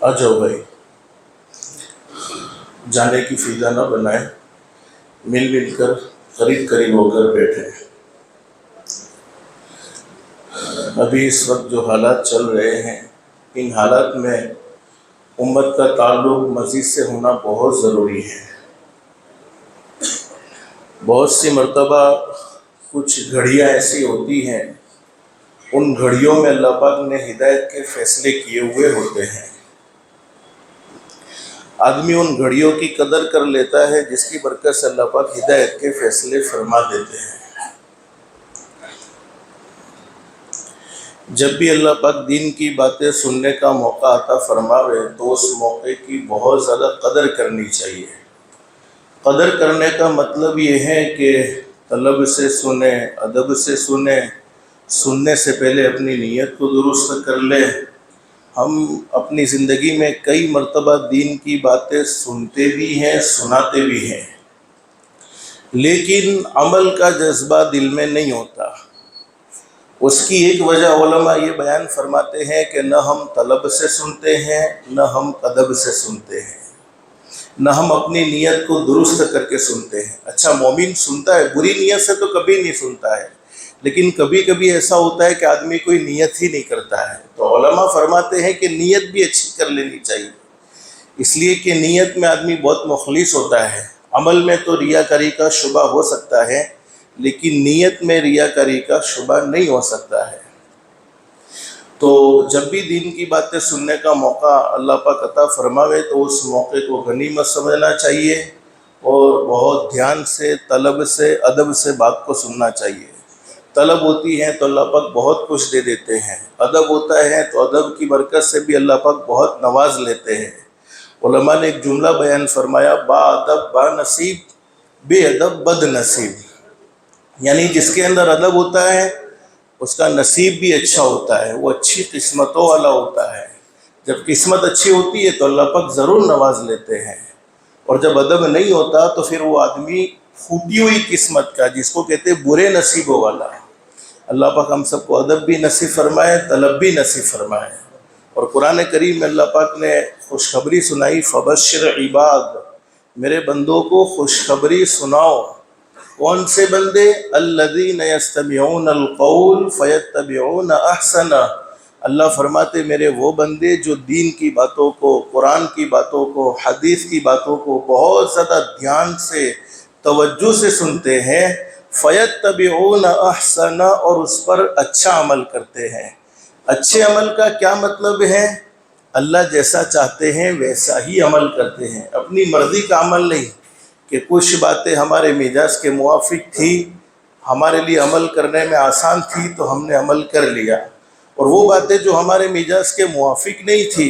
آ جاؤ بھائی، جانے کی فضا نہ بنائیں، مل مل کر قریب قریب ہو کر بیٹھے۔ ابھی اس وقت جو حالات چل رہے ہیں، ان حالات میں امت کا تعلق مسجد سے ہونا بہت ضروری ہے۔ بہت سی مرتبہ کچھ گھڑیاں ایسی ہوتی ہیں، ان گھڑیوں میں اللہ پاک نے ہدایت کے فیصلے کیے ہوئے ہوتے ہیں۔ آدمی ان گھڑیوں کی قدر کر لیتا ہے جس کی برکت سے اللہ پاک ہدایت کے فیصلے فرما دیتے ہیں۔ جب بھی اللہ پاک دین کی باتیں سننے کا موقع عطا فرماوے تو اس موقع کی بہت زیادہ قدر کرنی چاہیے۔ قدر کرنے کا مطلب یہ ہے کہ طلب سے سنیں، ادب سے سنیں، سننے سے پہلے اپنی نیت کو درست کر لیں۔ ہم اپنی زندگی میں کئی مرتبہ دین کی باتیں سنتے بھی ہیں، سناتے بھی ہیں، لیکن عمل کا جذبہ دل میں نہیں ہوتا۔ اس کی ایک وجہ علماء یہ بیان فرماتے ہیں کہ نہ ہم طلب سے سنتے ہیں، نہ ہم ادب سے سنتے ہیں، نہ ہم اپنی نیت کو درست کر کے سنتے ہیں۔ اچھا، مومن سنتا ہے، بری نیت سے تو کبھی نہیں سنتا ہے، لیکن کبھی کبھی ایسا ہوتا ہے کہ آدمی کوئی نیت ہی نہیں کرتا ہے، تو علماء فرماتے ہیں کہ نیت بھی اچھی کر لینی چاہیے، اس لیے کہ نیت میں آدمی بہت مخلص ہوتا ہے۔ عمل میں تو ریاکاری کا شبہ ہو سکتا ہے، لیکن نیت میں ریاکاری کا شبہ نہیں ہو سکتا ہے۔ تو جب بھی دین کی باتیں سننے کا موقع اللہ پاک عطا فرماوے تو اس موقع کو غنیمت سمجھنا چاہیے اور بہت دھیان سے، طلب سے، ادب سے بات کو سننا چاہیے۔ طلب ہوتی ہے تو اللہ پاک بہت کچھ دے دیتے ہیں، ادب ہوتا ہے تو ادب کی برکت سے بھی اللہ پاک بہت نواز لیتے ہیں۔ علماء نے ایک جملہ بیان فرمایا، با ادب با نصیب، بے ادب بد نصیب، یعنی جس کے اندر ادب ہوتا ہے اس کا نصیب بھی اچھا ہوتا ہے، وہ اچھی قسمتوں والا ہوتا ہے۔ جب قسمت اچھی ہوتی ہے تو اللہ پاک ضرور نواز لیتے ہیں، اور جب ادب نہیں ہوتا تو پھر وہ آدمی پھوٹی ہوئی قسمت کا، جس کو کہتے ہیں برے نصیبوں والا۔ اللہ پاک ہم سب کو ادب بھی نصیب فرمائے، طلب بھی نصیب فرمائے۔ اور قرآن کریم میں اللہ پاک نے خوشخبری سنائی، فبشر عباد، میرے بندوں کو خوشخبری سناؤ۔ کون سے بندے؟ الذین یستمعون القول فیتبعون احسنہ۔ اللہ فرماتے میرے وہ بندے جو دین کی باتوں کو، قرآن کی باتوں کو، حدیث کی باتوں کو بہت زیادہ دھیان سے، توجہ سے سنتے ہیں، فیتبعون احسنہ، اور اس پر اچھا عمل کرتے ہیں۔ اچھے عمل کا کیا مطلب ہے؟ اللہ جیسا چاہتے ہیں ویسا ہی عمل کرتے ہیں، اپنی مرضی کا عمل نہیں، کہ کچھ باتیں ہمارے مزاج کے موافق تھی، ہمارے لیے عمل کرنے میں آسان تھی تو ہم نے عمل کر لیا، اور وہ باتیں جو ہمارے مزاج کے موافق نہیں تھی،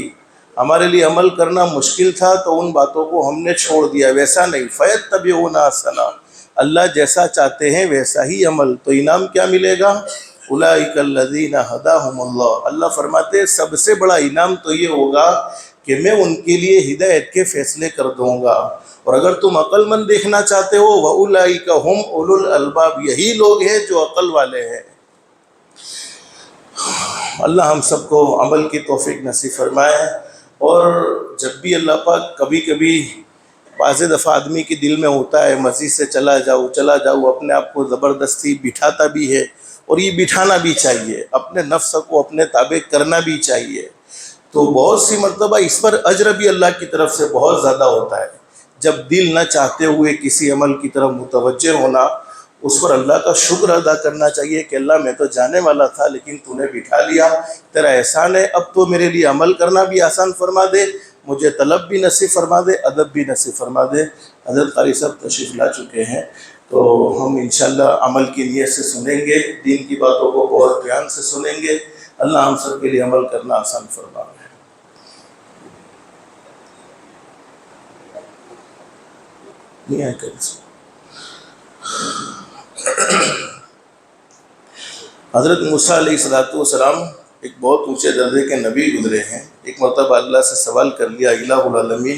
ہمارے لیے عمل کرنا مشکل تھا، تو ان باتوں کو ہم نے چھوڑ دیا۔ ویسا نہیں، فیتبعون احسنہ، اللہ جیسا چاہتے ہیں ویسا ہی عمل۔ تو انعام کیا ملے گا؟ اولئک الذین ھداھم اللہ، اللہ فرماتے سب سے بڑا انعام تو یہ ہوگا کہ میں ان کے لیے ہدایت کے فیصلے کر دوں گا۔ اور اگر تم عقل مند دیکھنا چاہتے ہو، وَأُولَئِكَ هُمْ أُولُو الْأَلْبَابِ، یہی لوگ ہیں جو عقل والے ہیں۔ اللہ ہم سب کو عمل کی توفیق نصیب فرمائے۔ اور جب بھی اللہ پاک کبھی کبھی بعض دفعہ آدمی کے دل میں ہوتا ہے مسجد سے چلا جاؤ، اپنے آپ کو زبردستی بٹھاتا بھی ہے، اور یہ بٹھانا بھی چاہیے، اپنے نفس کو اپنے تابع کرنا بھی چاہیے۔ تو بہت سی مرتبہ اس پر اجر بھی اللہ کی طرف سے بہت زیادہ ہوتا ہے۔ جب دل نہ چاہتے ہوئے کسی عمل کی طرف متوجہ ہونا، اس پر اللہ کا شکر ادا کرنا چاہیے کہ اللہ میں تو جانے والا تھا لیکن تو نے بٹھا لیا، تیرا احسان ہے، اب تو میرے لیے عمل کرنا بھی آسان فرما دے، مجھے طلب بھی نصیب فرما دے، ادب بھی نصیب فرما دے۔ حضرت قاری صاحب تشریف لا چکے ہیں، تو ہم انشاءاللہ عمل کی نیت سے سنیں گے، دین کی باتوں کو بہت دھیان سے سنیں گے۔ اللہ ہم سب کے لیے عمل کرنا آسان فرما دے۔ نہیں آئے کر حضرت موسیٰ علیہ السلام ایک بہت اونچے درجے کے نبی گزرے ہیں۔ ایک مرتبہ اللہ سے سوال کر لیا، الہ العالمین،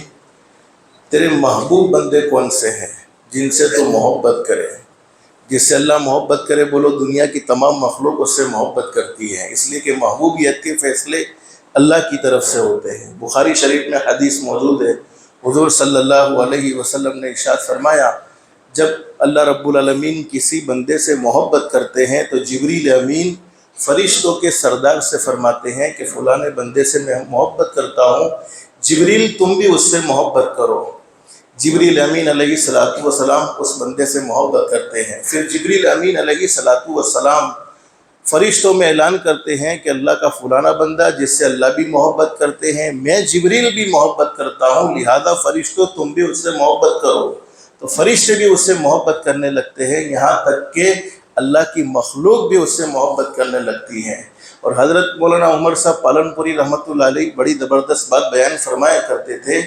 تیرے محبوب بندے کون سے ہیں جن سے تو محبت کرے؟ جس سے اللہ محبت کرے، بولو دنیا کی تمام مخلوق اس سے محبت کرتی ہے، اس لیے کہ محبوبیت کے فیصلے اللہ کی طرف سے ہوتے ہیں۔ بخاری شریف میں حدیث موجود ہے، حضور صلی اللہ علیہ وسلم نے ارشاد فرمایا جب اللہ رب العالمین کسی بندے سے محبت کرتے ہیں تو جبریل امین فرشتوں کے سردار سے فرماتے ہیں کہ فلاں بندے سے میں محبت کرتا ہوں، جبریل تم بھی اس سے محبت کرو۔ جبریل امین علیہ السلام اس بندے سے محبت کرتے ہیں، پھر جبریل امین علیہ السلام فرشتوں میں اعلان کرتے ہیں کہ اللہ کا فلانا بندہ جس سے اللہ بھی محبت کرتے ہیں، میں جبریل بھی محبت کرتا ہوں، لہذا فرشتوں تم بھی اس سے محبت کرو۔ تو فرشتے بھی اس سے محبت کرنے لگتے ہیں، یہاں تک کہ اللہ کی مخلوق بھی اس سے محبت کرنے لگتی ہے۔ اور حضرت مولانا عمر صاحب پالن پوری رحمۃ اللہ علیہ بڑی زبردست بات بیان فرمایا کرتے تھے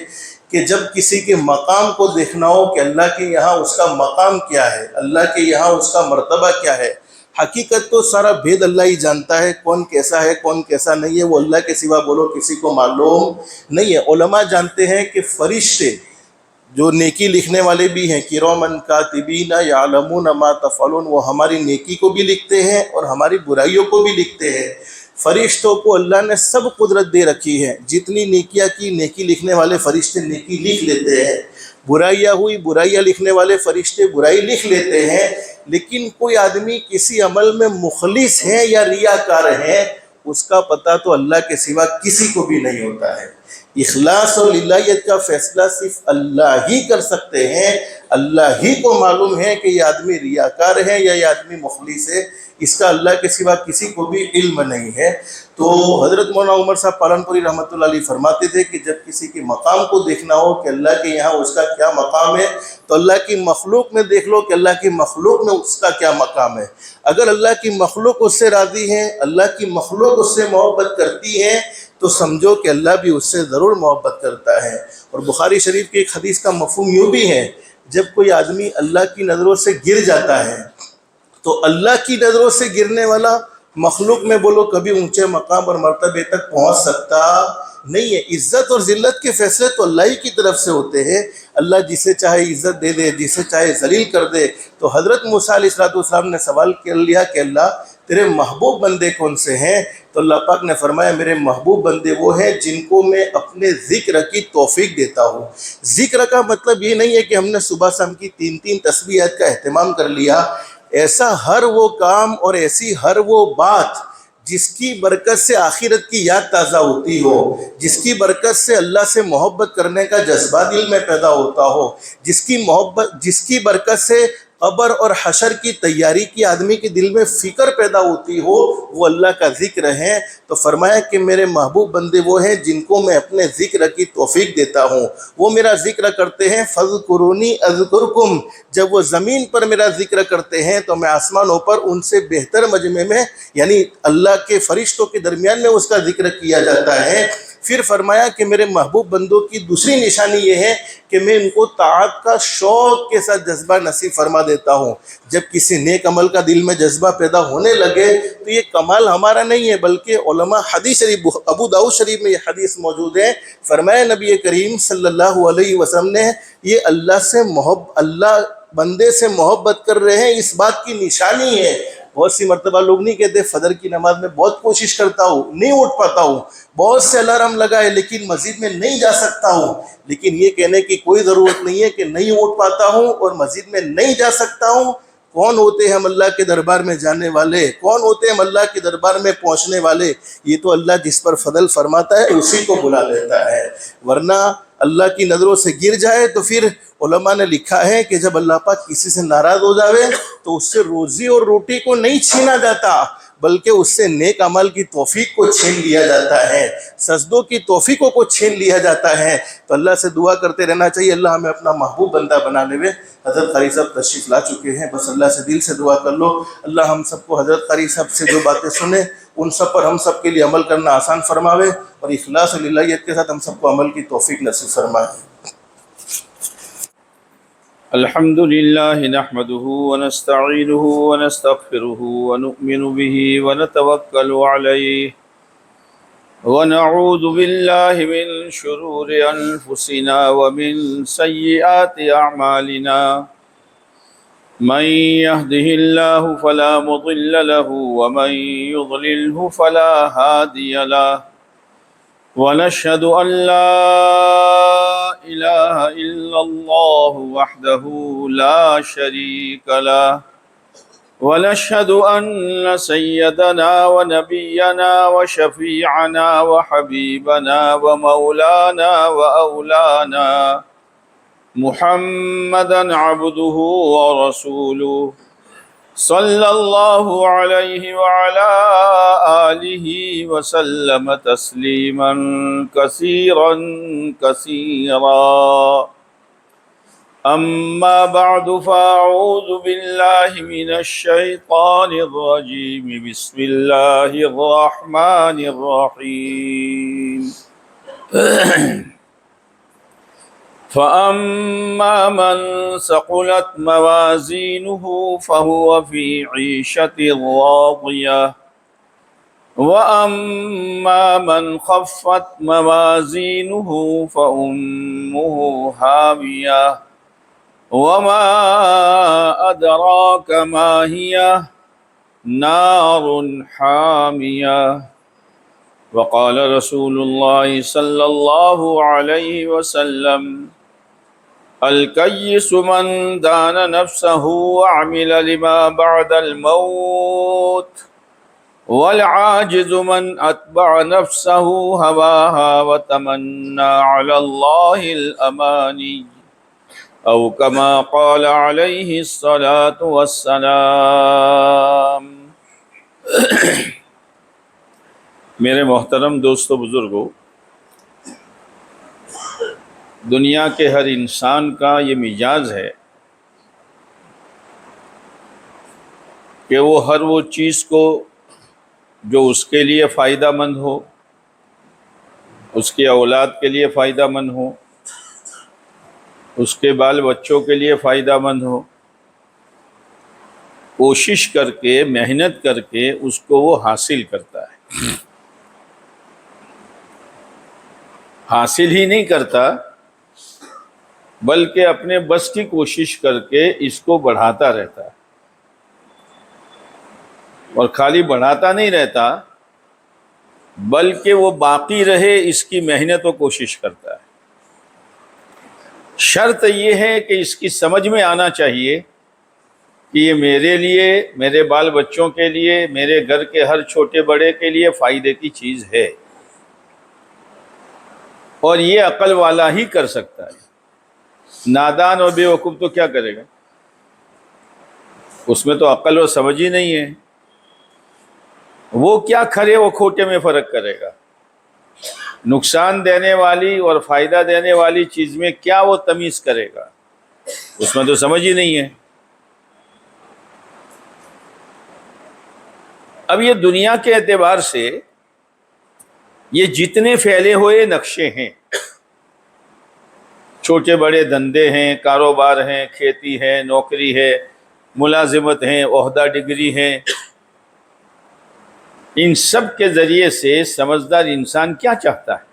کہ جب کسی کے مقام کو دیکھنا ہو کہ اللہ کے یہاں اس کا مقام کیا ہے، اللہ کے یہاں اس کا مرتبہ کیا ہے، حقیقت تو سارا بھید اللہ ہی جانتا ہے، کون کیسا ہے کون کیسا نہیں ہے وہ اللہ کے سوا بولو کسی کو معلوم نہیں ہے۔ علماء جانتے ہیں کہ فرشتے جو نیکی لکھنے والے بھی ہیں، کرامن کاتبین یعلمون ما تفعلون، وہ ہماری نیکی کو بھی لکھتے ہیں اور ہماری برائیوں کو بھی لکھتے ہیں۔ فرشتوں کو اللہ نے سب قدرت دے رکھی ہے، جتنی نیکیاں کی نیکی لکھنے والے فرشتے نیکی لکھ لیتے ہیں، برائیاں ہوئی برائیاں لکھنے والے فرشتے برائی لکھ لیتے ہیں۔ لیکن کوئی آدمی کسی عمل میں مخلص ہے یا ریاکار ہے، اس کا پتہ تو اللہ کے سوا کسی کو بھی نہیں ہوتا ہے۔ اخلاص اور للہیت کا فیصلہ صرف اللہ ہی کر سکتے ہیں، اللہ ہی کو معلوم ہے کہ یہ آدمی ریاکار ہے یا یہ آدمی مخلص ہے، اس کا اللہ کے سوا کسی کو بھی علم نہیں ہے۔ تو حضرت مولانا عمر صاحب پالن پوری رحمۃ اللہ علیہ فرماتے تھے کہ جب کسی کے مقام کو دیکھنا ہو کہ اللہ کے یہاں اس کا کیا مقام ہے تو اللہ کی مخلوق میں دیکھ لو کہ اللہ کی مخلوق میں اس کا کیا مقام ہے۔ اگر اللہ کی مخلوق اس سے راضی ہے، اللہ کی مخلوق اس سے محبت کرتی ہے تو سمجھو کہ اللہ بھی اس سے ضرور محبت کرتا ہے۔ اور بخاری شریف کی ایک حدیث کا مفہوم یوں بھی ہے، جب کوئی آدمی اللہ کی نظروں سے گر جاتا ہے تو اللہ کی نظروں سے گرنے والا مخلوق میں بولو کبھی اونچے مقام اور مرتبے تک پہنچ سکتا نہیں ہے۔ عزت اور ذلت کے فیصلے تو اللہ ہی کی طرف سے ہوتے ہیں، اللہ جسے چاہے عزت دے دے، جسے چاہے ذلیل کر دے۔ تو حضرت موسیٰ علیہ السلام نے سوال کر لیا کہ اللہ تیرے محبوب بندے کون سے ہیں؟ تو اللہ پاک نے فرمایا میرے محبوب بندے وہ ہیں جن کو میں اپنے ذکر کی توفیق دیتا ہوں۔ ذکر کا مطلب یہ نہیں ہے کہ ہم نے صبح شام کی 3 تسبیحات کا اہتمام کر لیا، ایسا ہر وہ کام اور ایسی ہر وہ بات جس کی برکت سے آخرت کی یاد تازہ ہوتی ہو، جس کی برکت سے اللہ سے محبت کرنے کا جذبہ دل میں پیدا ہوتا ہو، جس کی برکت سے قبر اور حشر کی تیاری کی آدمی کے دل میں فکر پیدا ہوتی ہو، وہ اللہ کا ذکر ہے۔ تو فرمایا کہ میرے محبوب بندے وہ ہیں جن کو میں اپنے ذکر کی توفیق دیتا ہوں، وہ میرا ذکر کرتے ہیں۔ فَاذْكُرُونِي أَذْكُرْكُمْ، جب وہ زمین پر میرا ذکر کرتے ہیں تو میں آسمانوں پر ان سے بہتر مجمع میں یعنی اللہ کے فرشتوں کے درمیان میں اس کا ذکر کیا جاتا ہے۔ پھر فرمایا کہ میرے محبوب بندوں کی دوسری نشانی یہ ہے کہ میں ان کو طاعت کا شوق کے ساتھ جذبہ نصیب فرما دیتا ہوں۔ جب کسی نیک عمل کا دل میں جذبہ پیدا ہونے لگے تو یہ کمال ہمارا نہیں ہے بلکہ علماء حدیث شریف ابو داؤد شریف میں یہ حدیث موجود ہے، فرمایا نبی کریم صلی اللہ علیہ وسلم نے یہ اللہ بندے سے محبت کر رہے ہیں اس بات کی نشانی ہے۔ بہت سی مرتبہ لوگ نہیں کہتے فجر کی نماز میں بہت کوشش کرتا ہوں نہیں اٹھ پاتا ہوں، بہت سے الارم لگائے لیکن مسجد میں نہیں جا سکتا ہوں، لیکن یہ کہنے کی کوئی ضرورت نہیں ہے کہ نہیں اٹھ پاتا ہوں اور مسجد میں نہیں جا سکتا ہوں۔ کون ہوتے ہیں ہم اللہ کے دربار میں جانے والے، کون ہوتے ہیں ہم اللہ کے دربار میں پہنچنے والے؟ یہ تو اللہ جس پر فضل فرماتا ہے اسی کو بلا لیتا ہے، ورنہ اللہ کی نظروں سے گر جائے تو پھر علماء نے لکھا ہے کہ جب اللہ پاک کسی سے ناراض ہو جاوے تو اس سے روزی اور روٹی کو نہیں چھینا جاتا بلکہ اس سے نیک عمل کی توفیق کو چھین لیا جاتا ہے، سجدوں کی توفیقوں کو چھین لیا جاتا ہے۔ تو اللہ سے دعا کرتے رہنا چاہیے اللہ ہمیں اپنا محبوب بندہ بنا لے۔ حضرت قاری صاحب تشریف لا چکے ہیں، بس اللہ سے دل سے دعا کر لو اللہ ہم سب کو حضرت قاری صاحب سے جو باتیں سنیں ان سب پر ہم سب کے لیے عمل کرنا آسان فرماوے اور اخلاص و للہیت کے ساتھ ہم سب کو عمل کی توفیق نصیب فرمائے۔ الحمد لله نحمده ونستعينه ونستغفره ونؤمن به ونتوكل عليه ونعوذ بالله من شرور أنفسنا ومن سيئات أعمالنا من يهده الله فلا مضل له ومن يضلله فلا هادي له ونشهد أن لا إله إلا الله وحده لا شريك له ونشهد أن سيدنا ونبينا وشفيعنا وحبيبنا ومولانا وأولانا محمدا عبده ورسوله صلى الله عليه وعلى آله وسلم تسليما كثيرا كثيرا. أما بعد فأعوذ بالله من الشيطان الرجيم. بسم الله الرحمن الرحيم. فأما من ثقلت موازينه فهو في عيشة راضية وأما من خفت موازينه فأمه هاوية وما أدراك ما هي نار حامية. وقال رسول الله صلى الله عليه وسلم الكيس من دان نفسه وعمل لما بعد الموت والعاجز من أتبع نفسه هواها وتمنى على الله الأماني أو كما قال عليه الصلاة والسلام. میرے محترم دوستو بزرگو، دنیا کے ہر انسان کا یہ مزاج ہے کہ وہ ہر وہ چیز کو جو اس کے لیے فائدہ مند ہو، اس کے اولاد کے لیے فائدہ مند ہو، اس کے بال بچوں کے لیے فائدہ مند ہو، کوشش کر کے محنت کر کے اس کو وہ حاصل کرتا ہے. حاصل ہی نہیں کرتا بلکہ اپنے بس کی کوشش کر کے اس کو بڑھاتا رہتا ہے، اور خالی بڑھاتا نہیں رہتا بلکہ وہ باقی رہے اس کی محنت و کوشش کرتا ہے. شرط یہ ہے کہ اس کی سمجھ میں آنا چاہیے کہ یہ میرے لیے، میرے بال بچوں کے لیے، میرے گھر کے ہر چھوٹے بڑے کے لیے فائدے کی چیز ہے، اور یہ عقل والا ہی کر سکتا ہے. نادان اور بے وقوف تو کیا کرے گا؟ اس میں تو عقل و سمجھ ہی نہیں ہے. وہ کیا کھرے و کھوٹے میں فرق کرے گا؟ نقصان دینے والی اور فائدہ دینے والی چیز میں کیا وہ تمیز کرے گا؟ اس میں تو سمجھ ہی نہیں ہے. اب یہ دنیا کے اعتبار سے یہ جتنے پھیلے ہوئے نقشے ہیں، چھوٹے بڑے دھندے ہیں، کاروبار ہیں، کھیتی ہے، نوکری ہے، ملازمت ہیں، عہدہ ڈگری ہے، ان سب کے ذریعے سے سمجھدار انسان کیا چاہتا ہے؟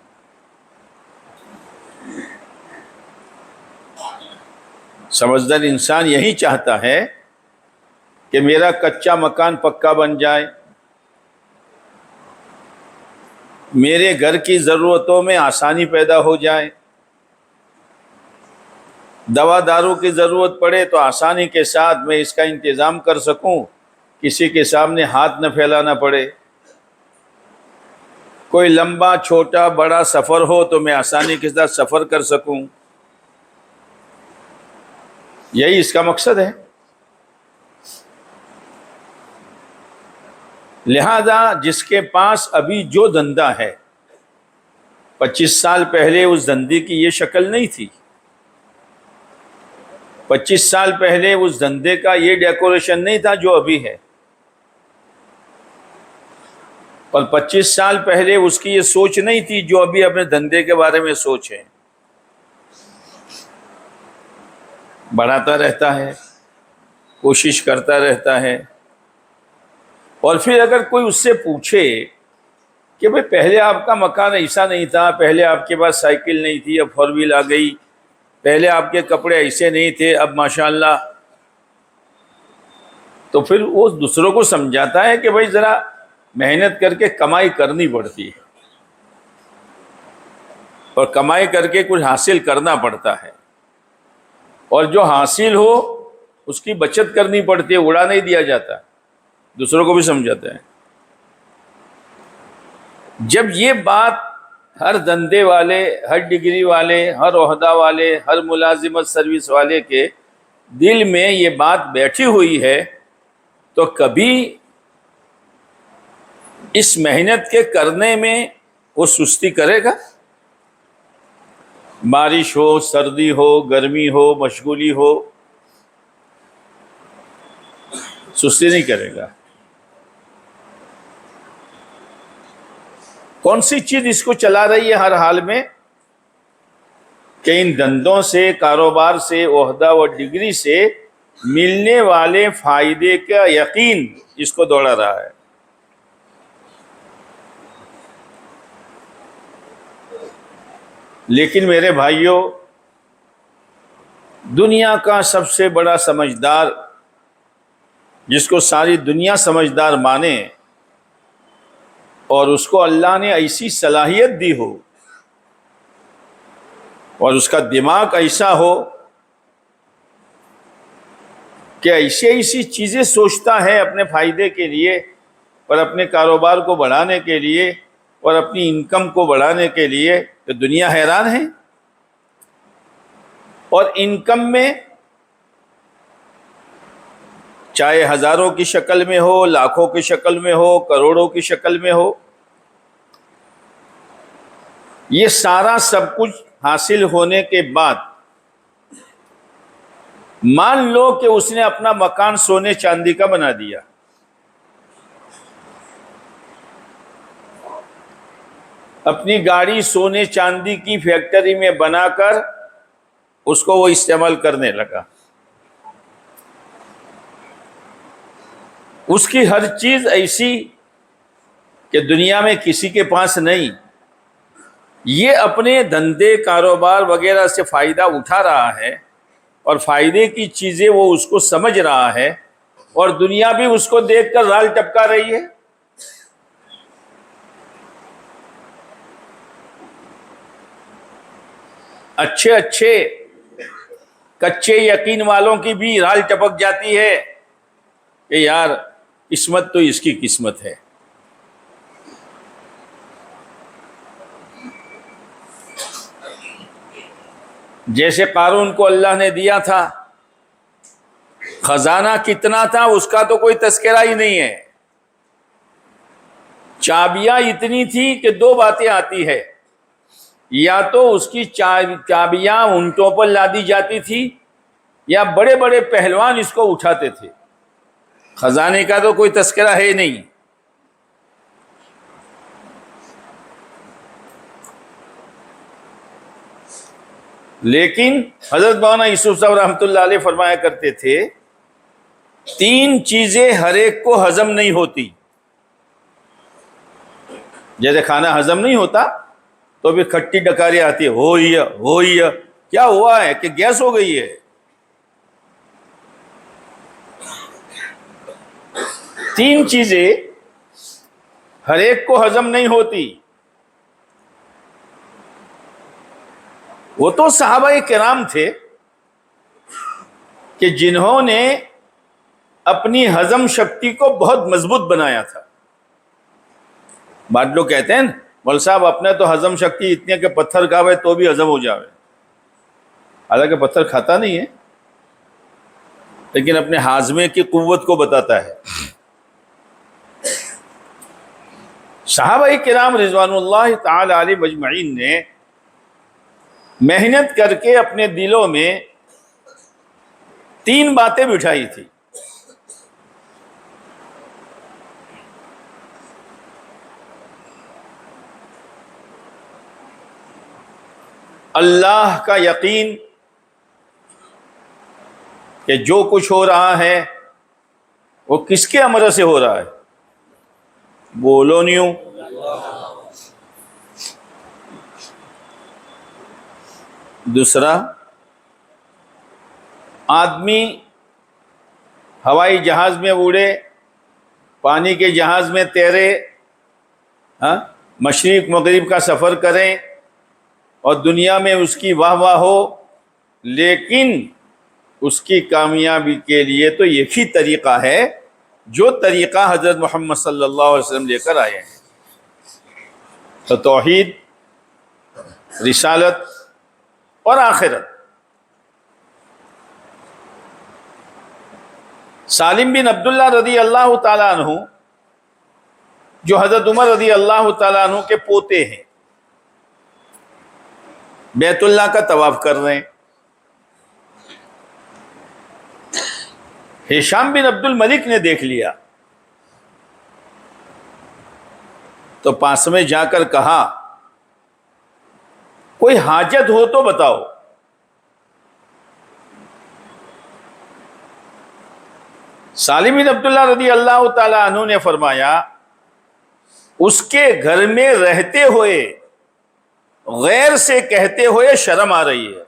سمجھدار انسان یہی چاہتا ہے کہ میرا کچا مکان پکا بن جائے، میرے گھر کی ضرورتوں میں آسانی پیدا ہو جائے، دوا دارو کی ضرورت پڑے تو آسانی کے ساتھ میں اس کا انتظام کر سکوں، کسی کے سامنے ہاتھ نہ پھیلانا پڑے. کوئی لمبا چھوٹا بڑا سفر ہو تو میں آسانی کے ساتھ سفر کر سکوں. یہی اس کا مقصد ہے. لہذا جس کے پاس ابھی جو دھندا ہے، 25 سال پہلے اس دھندے کی یہ شکل نہیں تھی، 25 سال پہلے اس دھندے کا یہ ڈیکوریشن نہیں تھا جو ابھی ہے، اور 25 سال پہلے اس کی یہ سوچ نہیں تھی جو ابھی اپنے دھندے کے بارے میں سوچ ہے. بڑھاتا رہتا ہے، کوشش کرتا رہتا ہے. اور پھر اگر کوئی اس سے پوچھے کہ بھئی پہلے آپ کا مکان ایسا نہیں تھا، پہلے آپ کے پاس سائیکل نہیں تھی، اب 4 ویل آ گئی، پہلے آپ کے کپڑے ایسے نہیں تھے، اب ماشاءاللہ، تو پھر وہ دوسروں کو سمجھاتا ہے کہ بھئی ذرا محنت کر کے کمائی کرنی پڑتی ہے. اور کمائی کر کے کچھ حاصل کرنا پڑتا ہے، اور جو حاصل ہو اس کی بچت کرنی پڑتی ہے، اڑا نہیں دیا جاتا، دوسروں کو بھی سمجھاتا ہے۔ جب یہ بات ہر دھندے والے، ہر ڈگری والے، ہر عہدہ والے، ہر ملازمت سروس والے کے دل میں یہ بات بیٹھی ہوئی ہے تو کبھی اس محنت کے کرنے میں وہ سستی کرے گا؟ بارش ہو، سردی ہو، گرمی ہو، مشغولی ہو، سستی نہیں کرے گا۔ کون سی چیز اس کو چلا رہی ہے ہر حال میں؟ کہ ان دھندوں سے، کاروبار سے، عہدہ و ڈگری سے ملنے والے فائدے کا یقین اس کو دوڑا رہا ہے۔ لیکن میرے بھائیوں، دنیا کا سب سے بڑا سمجھدار، جس کو ساری دنیا سمجھدار مانے، اور اس کو اللہ نے ایسی صلاحیت دی ہو اور اس کا دماغ ایسا ہو کہ ایسی چیزیں سوچتا ہے اپنے فائدے کے لیے اور اپنے کاروبار کو بڑھانے کے لیے اور اپنی انکم کو بڑھانے کے لیے، کہ دنیا حیران ہے۔ اور انکم میں چاہے ہزاروں کی شکل میں ہو، لاکھوں کی شکل میں ہو، کروڑوں کی شکل میں ہو، یہ سارا سب کچھ حاصل ہونے کے بعد مان لو کہ اس نے اپنا مکان سونے چاندی کا بنا دیا، اپنی گاڑی سونے چاندی کی فیکٹری میں بنا کر اس کو وہ استعمال کرنے لگا، اس کی ہر چیز ایسی کہ دنیا میں کسی کے پاس نہیں، یہ اپنے دھندے، کاروبار وغیرہ سے فائدہ اٹھا رہا ہے اور فائدے کی چیزیں وہ اس کو سمجھ رہا ہے، اور دنیا بھی اس کو دیکھ کر رال ٹپکا رہی ہے۔ اچھے کچے یقین والوں کی بھی رال ٹپک جاتی ہے کہ یار قسمت تو اس کی قسمت ہے۔ جیسے قارون کو اللہ نے دیا تھا، خزانہ کتنا تھا اس کا تو کوئی تذکرہ ہی نہیں ہے، چابیاں اتنی تھی کہ دو باتیں آتی ہے، یا تو اس کی چابیاں اونٹوں پر لادی جاتی تھی یا بڑے بڑے پہلوان اس کو اٹھاتے تھے، خزانے کا تو کوئی تذکرہ ہے نہیں۔ لیکن حضرت مولانا یوسف صاحب رحمۃ اللہ علیہ فرمایا کرتے تھے، تین چیزیں ہر ایک کو ہضم نہیں ہوتی۔ جیسے کھانا ہضم نہیں ہوتا تو بھی کھٹی ڈکاری آتی ہے، ہوئی کیا ہوا ہے کہ گیس ہو گئی ہے۔ تین چیزیں ہر ایک کو ہضم نہیں ہوتی۔ وہ تو صحابہ کرام تھے کہ جنہوں نے اپنی ہضم شکتی کو بہت مضبوط بنایا تھا۔ بعض لوگ کہتے ہیں مول صاحب اپنے تو ہضم شکتی اتنی ہے کہ پتھر کھاوے تو بھی ہضم ہو جاوے، حالانکہ پتھر کھاتا نہیں ہے لیکن اپنے ہاضمے کی قوت کو بتاتا ہے۔ صحابہ کرام رضوان اللہ تعالی علیہ مجمعین نے محنت کر کے اپنے دلوں میں تین باتیں بٹھائی تھی۔ اللہ کا یقین کہ جو کچھ ہو رہا ہے وہ کس کے امر سے ہو رہا ہے، بولو نیوں۔ دوسرا، آدمی ہوائی جہاز میں اڑے، پانی کے جہاز میں تیرے، مشرق مغرب کا سفر کریں، اور دنیا میں اس کی واہ واہ ہو، لیکن اس کی کامیابی کے لیے تو ایک ہی طریقہ ہے جو طریقہ حضرت محمد صلی اللہ علیہ وسلم لے کر آئے ہیں، تو توحید، رسالت اور آخرت۔ سالم بن عبداللہ رضی اللہ تعالیٰ عنہ جو حضرت عمر رضی اللہ تعالیٰ عنہ کے پوتے ہیں، بیت اللہ کا طواف کر رہے ہیں۔ ہشام بن عبد الملک نے دیکھ لیا تو پاس میں جا کر کہا کوئی حاجت ہو تو بتاؤ۔ سالم بن عبداللہ رضی اللہ تعالیٰ عنہ نے فرمایا اس کے گھر میں رہتے ہوئے غیر سے کہتے ہوئے شرم آ رہی ہے۔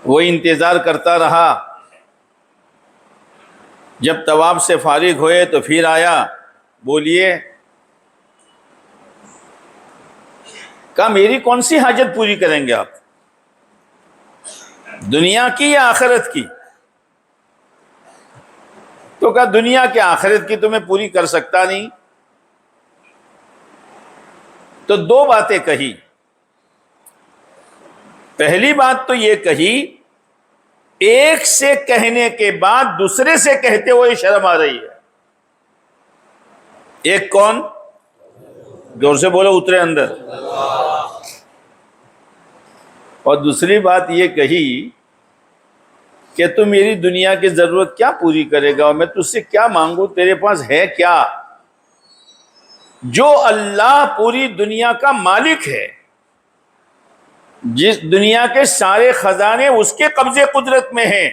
وہ انتظار کرتا رہا، جب طواف سے فارغ ہوئے تو پھر آیا، بولیے، کہا میری کون سی حاجت پوری کریں گے آپ، دنیا کی یا آخرت کی؟ تو کہا دنیا کے، آخرت کی تو میں پوری کر سکتا نہیں۔ تو دو باتیں کہی۔ پہلی بات تو یہ کہی ایک سے کہنے کے بعد دوسرے سے کہتے ہوئے شرم آ رہی ہے۔ ایک کون؟ زور سے بولو، اترے اندر۔ اور دوسری بات یہ کہی کہ تو میری دنیا کی ضرورت کیا پوری کرے گا اور میں تجھ سے کیا مانگوں، تیرے پاس ہے کیا؟ جو اللہ پوری دنیا کا مالک ہے، جس دنیا کے سارے خزانے اس کے قبضے قدرت میں ہیں،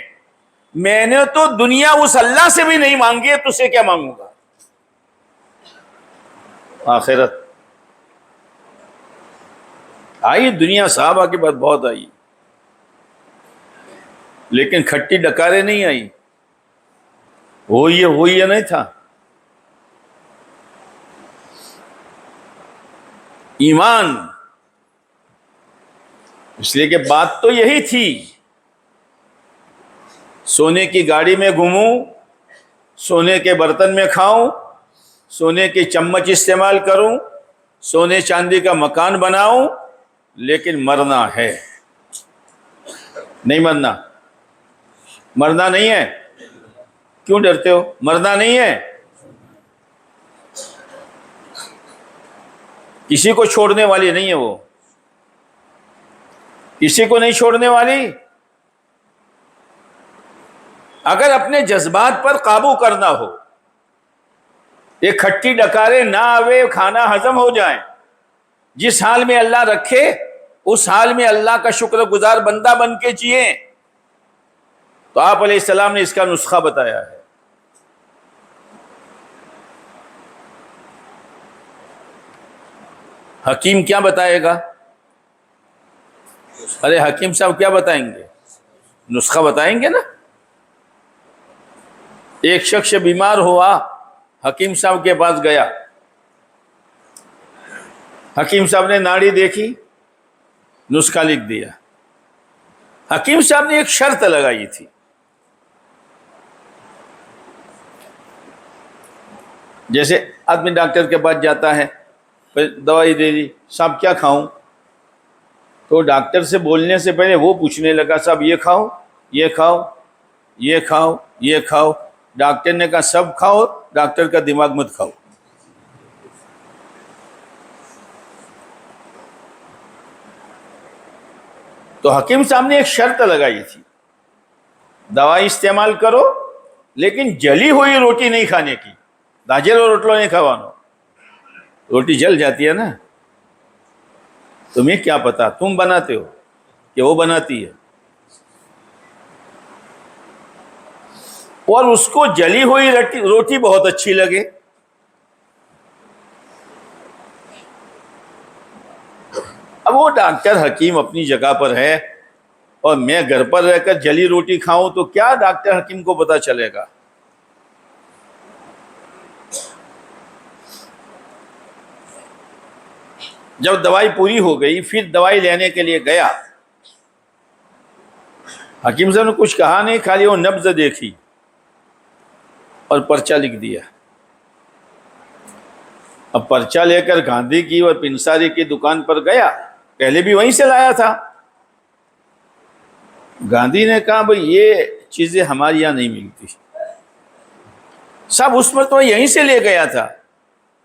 میں نے تو دنیا اس اللہ سے بھی نہیں مانگی ہے، تجھ سے کیا مانگوں گا؟ آخرت آئی دنیا، صحابہ کے بعد بہت آئی، لیکن کھٹی ڈکارے نہیں آئی، ہوئی نہیں تھا۔ ایمان، اس لیے کہ بات تو یہی تھی، سونے کی گاڑی میں گھوموں، سونے کے برتن میں کھاؤں، سونے کی چمچ استعمال کروں، سونے چاندی کا مکان بناؤں، لیکن مرنا ہے، نہیں مرنا؟ مرنا نہیں ہے؟ کیوں ڈرتے ہو؟ مرنا نہیں ہے، کسی کو چھوڑنے والی نہیں ہے، وہ کسی کو نہیں چھوڑنے والی۔ اگر اپنے جذبات پر قابو کرنا ہو، یہ کھٹی ڈکارے نہ آوے، کھانا ہضم ہو جائیں، جس حال میں اللہ رکھے اس حال میں اللہ کا شکر گزار بندہ بن کے جئیں، تو آپ علیہ السلام نے اس کا نسخہ بتایا ہے۔ حکیم کیا بتائے گا؟ ارے حکیم صاحب کیا بتائیں گے؟ نسخہ بتائیں گے نا۔ ایک شخص بیمار ہوا، حکیم صاحب کے پاس گیا، حکیم صاحب نے ناڑی دیکھی، نسخہ لکھ دیا۔ حکیم صاحب نے ایک شرط لگائی تھی، جیسے آدمی ڈاکٹر کے پاس جاتا ہے، پھر دوائی دے دی، صاحب کیا کھاؤں؟ تو ڈاکٹر سے بولنے سے پہلے وہ پوچھنے لگا، صاحب یہ کھاؤ، یہ کھاؤ، یہ کھاؤ، یہ کھاؤ۔ ڈاکٹر نے کہا سب کھاؤ، ڈاکٹر کا دماغ مت کھاؤ۔ تو حکیم صاحب نے ایک شرط لگائی تھی، دوائی استعمال کرو لیکن جلی ہوئی روٹی نہیں کھانے کی، داجر اور روٹلو نہیں کھوانو۔ روٹی جل جاتی ہے نا، تمہیں کیا پتا، تم بناتے ہو کہ وہ بناتی ہے، اور اس کو جلی ہوئی روٹی بہت اچھی لگے۔ اب وہ ڈاکٹر حکیم اپنی جگہ پر ہے اور میں گھر پر رہ کر جلی روٹی کھاؤں تو کیا ڈاکٹر حکیم کو پتا چلے گا؟ جب دوائی پوری ہو گئی پھر دوائی لینے کے لیے گیا، حکیم صاحب نے کچھ کہا نہیں، خالی وہ نبض دیکھی اور پرچہ لکھ دیا۔ اب پرچہ لے کر گاندھی کی اور پنساری کی دکان پر گیا، پہلے بھی وہیں سے لایا تھا۔ گاندھی نے کہا بھئی یہ چیزیں ہمارے یہاں نہیں ملتی۔ صاحب اس مرتبہ یہیں سے لے گیا تھا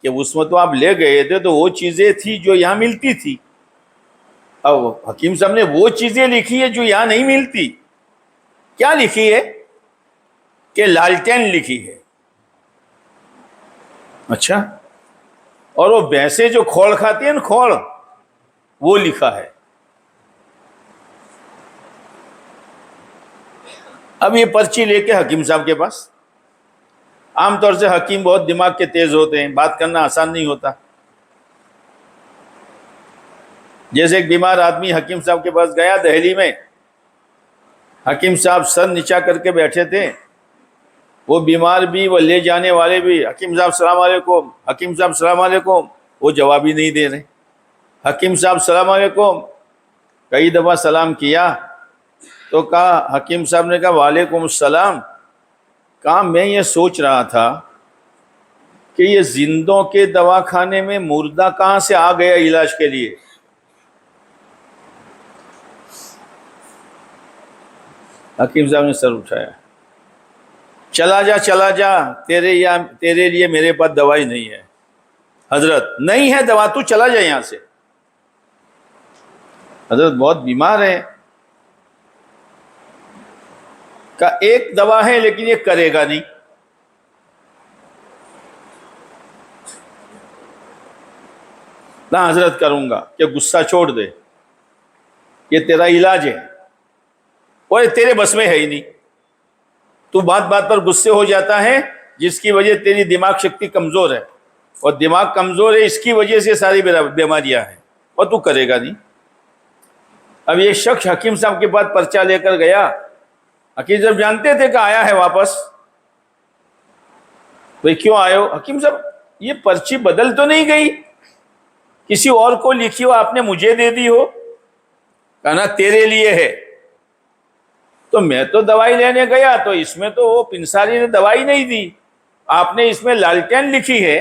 کہ اس مرتبہ آپ لے گئے تھے تو وہ چیزیں تھی جو یہاں ملتی تھی۔ اب حکیم صاحب نے وہ چیزیں لکھی ہے جو یہاں نہیں ملتی۔ کیا لکھی ہے؟ کہ لالٹین لکھی ہے۔ اچھا، اور وہ بھینسیں جو کھوڑ کھاتی ہیں نا، کھوڑ، وہ لکھا ہے۔ اب یہ پرچی لے کے حکیم صاحب کے پاس، عام طور سے حکیم بہت دماغ کے تیز ہوتے ہیں، بات کرنا آسان نہیں ہوتا۔ جیسے ایک بیمار آدمی حکیم صاحب کے پاس گیا دہلی میں، حکیم صاحب سر نیچا کر کے بیٹھے تھے، وہ بیمار بھی، وہ لے جانے والے بھی، حکیم صاحب السلام علیکم، حکیم صاحب السلام علیکم، وہ جواب ہی نہیں دے رہے۔ حکیم صاحب السلام علیکم، کئی دفعہ سلام کیا تو کہا، حکیم صاحب نے کہا وعلیکم السلام، کہا میں یہ سوچ رہا تھا کہ یہ زندوں کے دواخانے میں مردہ کہاں سے آ گیا علاج کے لیے۔ حکیم صاحب نے سر اٹھایا، چلا جا چلا جا، تیرے لیے میرے پاس دوائی نہیں ہے۔ حضرت نہیں ہے دوا، تو چلا جا یہاں سے، حضرت بہت بیمار ہے۔ کہ ایک دوا ہے لیکن یہ کرے گا نہیں۔ نہ حضرت کروں گا، کہ غصہ چھوڑ دے، یہ تیرا علاج ہے اور یہ تیرے بس میں ہے ہی نہیں۔ تو بات بات پر غصے ہو جاتا ہے، جس کی وجہ تیری دماغ شکتی کمزور ہے، اور دماغ کمزور ہے، اس کی وجہ سے ساری بیماریاں ہیں، اور تو کرے گا نہیں۔ اب یہ شخص حکیم صاحب کے پاس پرچہ لے کر گیا۔ حکیم صاحب جانتے تھے کہ آیا ہے واپس۔ بھئی کیوں آئے ہو؟ حکیم صاحب یہ پرچی بدل تو نہیں گئی؟ کسی اور کو لکھی ہو، آپ نے مجھے دے دی ہو؟ کہنا تیرے لیے ہے۔ تو میں تو دوائی لینے گیا تو اس میں تو وہ پنساری نے دوائی نہیں دی، آپ نے اس میں لالٹین لکھی ہے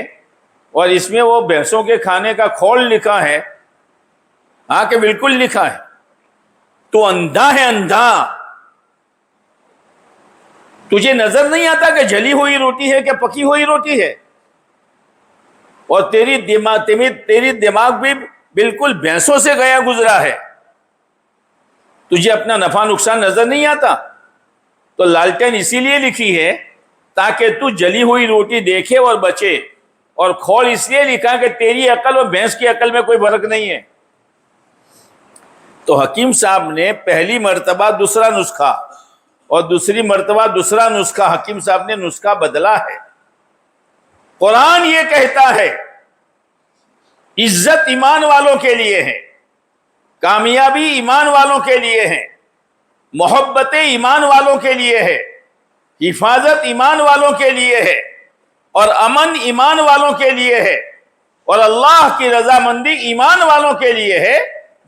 اور اس میں وہ بھینسوں کے کھانے کا کھوڑ لکھا ہے۔ ہاں کہ بالکل لکھا ہے۔ تو اندھا ہے، اندھا۔ تجھے نظر نہیں آتا کہ جلی ہوئی روٹی ہے کہ پکی ہوئی روٹی ہے؟ اور تیری دماغ بھی بالکل بھینسوں سے گیا گزرا ہے۔ تجھے اپنا نفع نقصان نظر نہیں آتا؟ تو لالٹین اسی لیے لکھی ہے تاکہ تو جلی ہوئی روٹی دیکھے اور بچے، اور کھوڑ اس لیے لکھا کہ تیری عقل اور بھینس کی عقل میں کوئی فرق نہیں ہے۔ تو حکیم صاحب نے پہلی مرتبہ دوسرا نسخہ اور دوسری مرتبہ دوسرا نسخہ، حکیم صاحب نے نسخہ بدلا ہے۔ قرآن یہ کہتا ہے عزت ایمان والوں کے لیے ہے، کامیابی ایمان والوں کے لیے ہے، محبت ایمان والوں کے لیے ہے، حفاظت ایمان والوں کے لیے ہے، اور امن ایمان والوں کے لیے ہے، اور اللہ کی رضامندی ایمان والوں کے لیے ہے۔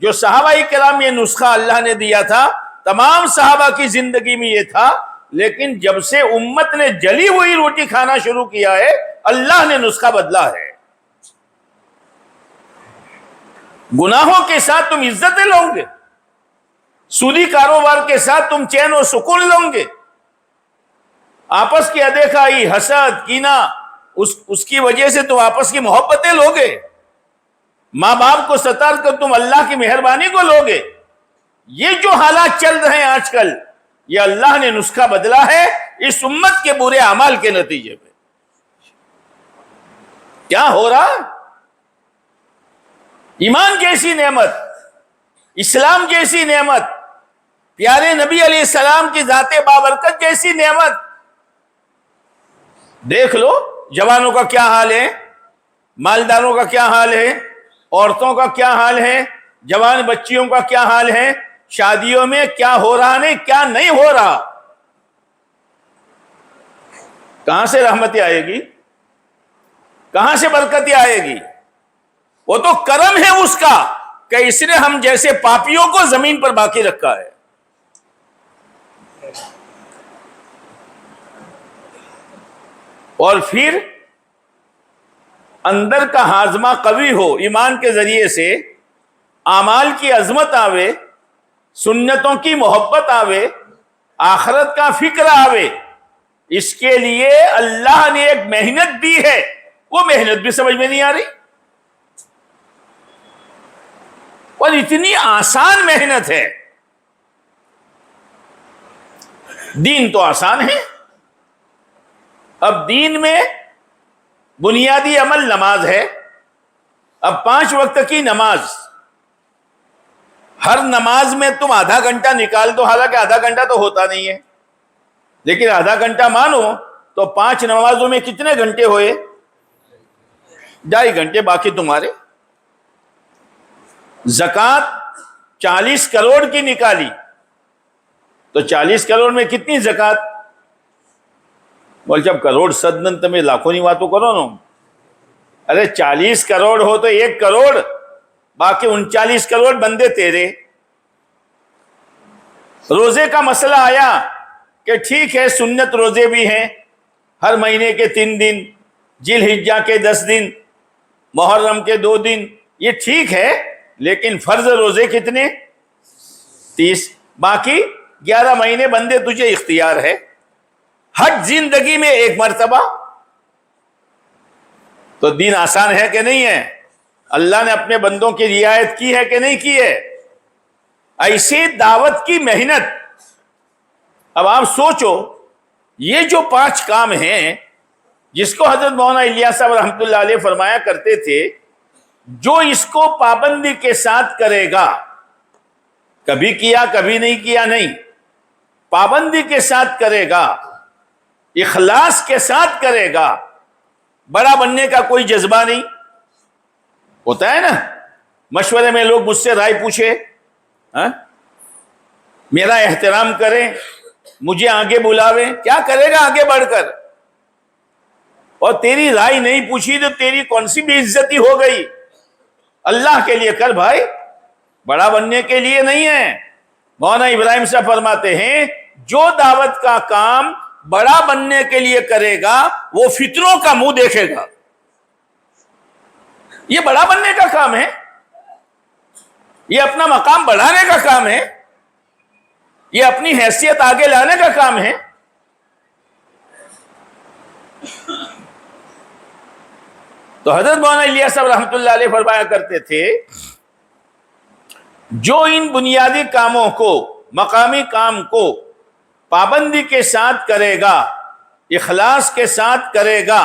جو صحابہ کرام یہ نسخہ اللہ نے دیا تھا، تمام صحابہ کی زندگی میں یہ تھا، لیکن جب سے امت نے جلی ہوئی روٹی کھانا شروع کیا ہے، اللہ نے نسخہ بدلا ہے۔ گناہوں کے ساتھ تم عزتیں لو گے، سودی کاروبار کے ساتھ تم چین و سکون لو گے، آپس کی ادیکھائی، حسد، کینہ، اس کی وجہ سے تم آپس کی محبتیں لو گے، ماں باپ کو ستار کر تم اللہ کی مہربانی کو لو گے۔ یہ جو حالات چل رہے ہیں آج کل، یہ اللہ نے نسخہ بدلا ہے اس امت کے برے اعمال کے نتیجے میں۔ کیا ہو رہا؟ ایمان جیسی نعمت، اسلام جیسی نعمت، پیارے نبی علیہ السلام کی ذات بابرکت جیسی نعمت، دیکھ لو جوانوں کا کیا حال ہے، مالداروں کا کیا حال ہے، عورتوں کا کیا حال ہے، جوان بچیوں کا کیا حال ہے، شادیوں میں کیا ہو رہا نہیں، کیا نہیں ہو رہا۔ کہاں سے رحمتیں آئے گی؟ کہاں سے برکتیں آئے گی؟ وہ تو کرم ہے اس کا کہ اس نے ہم جیسے پاپیوں کو زمین پر باقی رکھا ہے. اور پھر اندر کا ہاضمہ قوی ہو، ایمان کے ذریعے سے اعمال کی عظمت آوے، سنتوں کی محبت آوے، آخرت کا فکر آوے. اس کے لیے اللہ نے ایک محنت دی ہے، وہ محنت بھی سمجھ میں نہیں آ رہی. اور اتنی آسان محنت ہے. دین تو آسان ہے. اب دین میں بنیادی عمل نماز ہے. اب 5 وقت کی نماز، ہر نماز میں تم آدھا گھنٹہ نکال دو، حالانکہ آدھا گھنٹہ تو ہوتا نہیں ہے، لیکن آدھا گھنٹہ مانو تو 5 نمازوں میں کتنے گھنٹے ہوئے؟ 2.5 گھنٹے باقی تمہارے. زکوٰۃ 40 کروڑ کی نکالی تو 40 کروڑ میں کتنی زکوٰۃ؟ بول جب کروڑ صدن تمہیں لاکھوں نہیں باتوں کرو نا. ارے 40 کروڑ ہو تو 1 کروڑ، باقی 39 کروڑ بندے تیرے. روزے کا مسئلہ آیا کہ ٹھیک ہے سنت روزے بھی ہیں، ہر مہینے کے 3 دن، ذی الحجہ کے 10 دن، محرم کے 2 دن، یہ ٹھیک ہے، لیکن فرض روزے کتنے؟ 30. باقی 11 مہینے بندے تجھے اختیار ہے. حج زندگی میں 1 مرتبہ. تو دین آسان ہے کہ نہیں ہے؟ اللہ نے اپنے بندوں کی رعایت کی ہے کہ نہیں کی ہے؟ ایسی دعوت کی محنت. اب آپ سوچو، یہ جو 5 کام ہیں جس کو حضرت مولانا الیاس صاحب رحمۃ اللہ علیہ فرمایا کرتے تھے، جو اس کو پابندی کے ساتھ کرے گا، کبھی کیا کبھی نہیں کیا نہیں، پابندی کے ساتھ کرے گا، اخلاص کے ساتھ کرے گا، بڑا بننے کا کوئی جذبہ نہیں ہوتا ہے نا. مشورے میں لوگ مجھ سے رائے پوچھے، میرا احترام کریں، مجھے آگے بلاویں، کیا کرے گا آگے بڑھ کر؟ اور تیری رائے نہیں پوچھی تو تیری کون سی بے عزتی ہو گئی؟ اللہ کے لیے کر بھائی، بڑا بننے کے لیے نہیں ہے. مولانا ابراہیم صاحب فرماتے ہیں جو دعوت کا کام بڑا بننے کے لیے کرے گا وہ فتنوں کا منہ دیکھے گا. یہ بڑا بننے کا کام ہے، یہ اپنا مقام بڑھانے کا کام ہے، یہ اپنی حیثیت آگے لانے کا کام ہے. تو حضرت مولانا الیاس صاحب رحمۃ اللہ علیہ فرمایا کرتے تھے جو ان بنیادی کاموں کو، مقامی کام کو پابندی کے ساتھ کرے گا، اخلاص کے ساتھ کرے گا،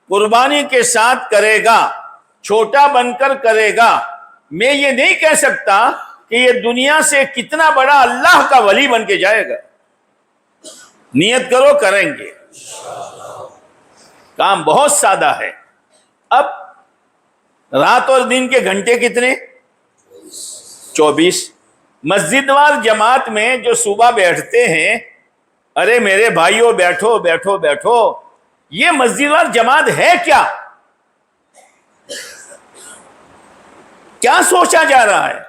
قربانی کے ساتھ کرے گا، چھوٹا بن کر کرے گا، میں یہ نہیں کہہ سکتا کہ یہ دنیا سے کتنا بڑا اللہ کا ولی بن کے جائے گا. نیت کرو، کریں گے. کام بہت سادہ ہے. اب رات اور دن کے گھنٹے کتنے؟ 24. مسجد وار جماعت میں جو صبح بیٹھتے ہیں، ارے میرے بھائیوں بیٹھو بیٹھو بیٹھو، یہ مسجد وار جماعت ہے کیا؟ کیا سوچا جا رہا ہے؟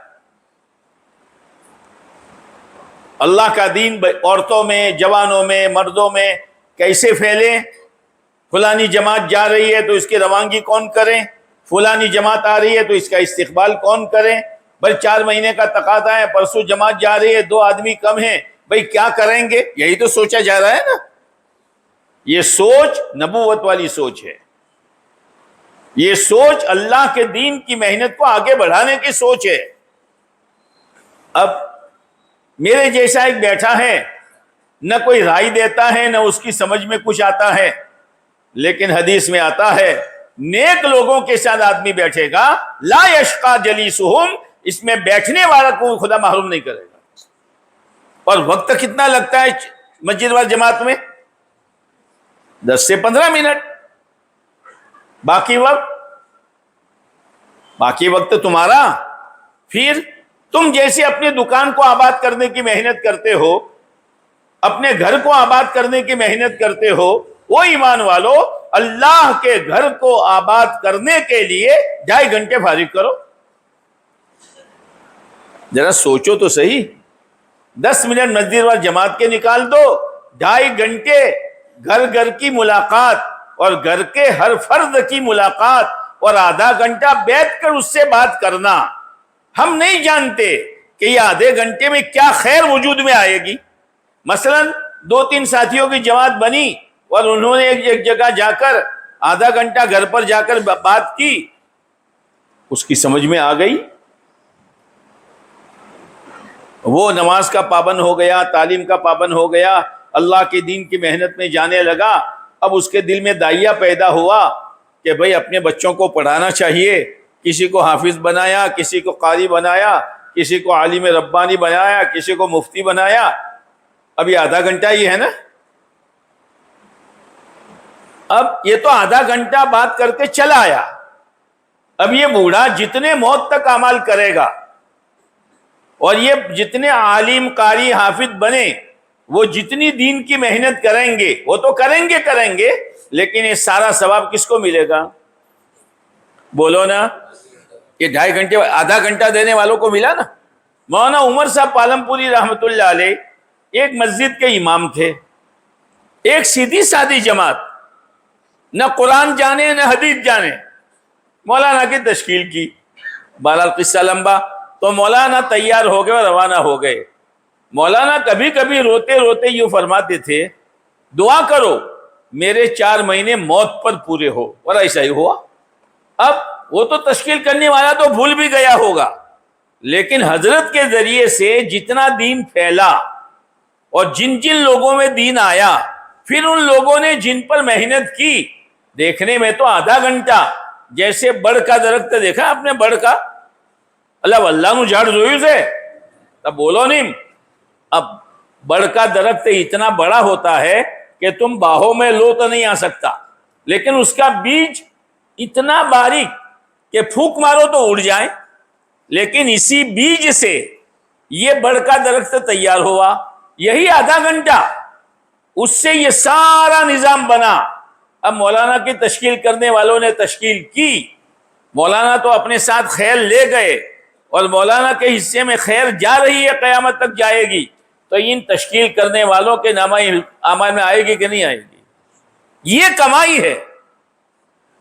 اللہ کا دین عورتوں میں، جوانوں میں، مردوں میں کیسے پھیلے؟ فلانی جماعت جا رہی ہے تو اس کی روانگی کون کریں؟ فلانی جماعت آ رہی ہے تو اس کا استقبال کون کریں؟ بھائی 4 مہینے کا تقاضا ہے، پرسوں جماعت جا رہی ہے، 2 آدمی کم ہیں، بھئی کیا کریں گے؟ یہی تو سوچا جا رہا ہے نا. یہ سوچ نبوت والی سوچ ہے. یہ سوچ اللہ کے دین کی محنت کو آگے بڑھانے کی سوچ ہے. اب میرے جیسا ایک بیٹھا ہے، نہ کوئی رائے دیتا ہے، نہ اس کی سمجھ میں کچھ آتا ہے، لیکن حدیث میں آتا ہے نیک لوگوں کے ساتھ آدمی بیٹھے گا، لا یشقا جلیسہم، اس میں بیٹھنے والا کو خدا محروم نہیں کرے گا. اور وقت کتنا لگتا ہے مسجد وال جماعت میں؟ 10 سے 15 منٹ. باقی وقت تمہارا. پھر تم جیسے اپنی دکان کو آباد کرنے کی محنت کرتے ہو، اپنے گھر کو آباد کرنے کی محنت کرتے ہو، وہ ایمان والو اللہ کے گھر کو آباد کرنے کے لیے 2.5 گھنٹے فارغ کرو. ذرا سوچو تو صحیح. 10 منٹ مسجد اور جماعت کے نکال دو, 2.5 گھنٹے گھر گھر کی ملاقات اور گھر کے ہر فرد کی ملاقات اور آدھا گھنٹہ بیٹھ کر اس سے بات کرنا. ہم نہیں جانتے کہ یہ آدھے گھنٹے میں کیا خیر وجود میں آئے گی. مثلا 2-3 ساتھیوں کی جماعت بنی اور انہوں نے ایک جگہ جا کر آدھا گھنٹہ گھر پر جا کر بات کی, اس کی سمجھ میں آ گئی, وہ نماز کا پابند ہو گیا, تعلیم کا پابند ہو گیا, اللہ کے دین کی محنت میں جانے لگا. اب اس کے دل میں داعیہ پیدا ہوا کہ بھئی اپنے بچوں کو پڑھانا چاہیے. کسی کو حافظ بنایا, کسی کو قاری بنایا, کسی کو عالم ربانی بنایا, کسی کو مفتی بنایا. اب یہ آدھا گھنٹہ ہی ہے نا. اب یہ تو آدھا گھنٹہ بات کر کے چلا آیا. اب یہ بوڑھا جتنے موت تک اعمال کرے گا اور یہ جتنے عالم قاری حافظ بنے وہ جتنی دین کی محنت کریں گے, وہ تو کریں گے, لیکن یہ سارا ثواب کس کو ملے گا؟ بولو نا. یہ 2.5 گھنٹے آدھا گھنٹہ دینے والوں کو ملا نا. مولانا عمر صاحب پالم پوری رحمت اللہ علیہ ایک مسجد کے امام تھے. ایک سیدھی سادی جماعت, نہ قرآن جانے نہ حدیث جانے, مولانا کی تشکیل کی. بہرحال قصہ لمبا, تو مولانا تیار ہو گئے اور روانہ ہو گئے. مولانا کبھی کبھی روتے روتے یوں فرماتے تھے, دعا کرو میرے 4 مہینے موت پر پورے ہو. اور ایسا ہی ہوا. اب وہ تو تشکیل کرنے والا تو بھول بھی گیا ہوگا, لیکن حضرت کے ذریعے سے جتنا دین پھیلا اور جن جن لوگوں میں دین آیا, پھر ان لوگوں نے جن پر محنت کی, دیکھنے میں تو آدھا گھنٹہ جیسے بڑ کا درخت دیکھا آپ نے, بڑ کا اللہ نو جھاڑ زوئی سے تب بولو نہیں. اب بڑ کا درخت اتنا بڑا ہوتا ہے کہ تم باہوں میں لو تو نہیں آ سکتا, لیکن اس کا بیج اتنا باریک کہ پھونک مارو تو اڑ جائے. لیکن اسی بیج سے یہ بڑ کا درخت تیار ہوا, یہی آدھا گھنٹہ, اس سے یہ سارا نظام بنا. اب مولانا کی تشکیل کرنے والوں نے تشکیل کی, مولانا تو اپنے ساتھ خیر لے گئے اور مولانا کے حصے میں خیر جا رہی ہے, قیامت تک جائے گی. تو ان تشکیل کرنے والوں کے نامہ اعمال میں آئے گی کہ نہیں آئے گی؟ یہ کمائی ہے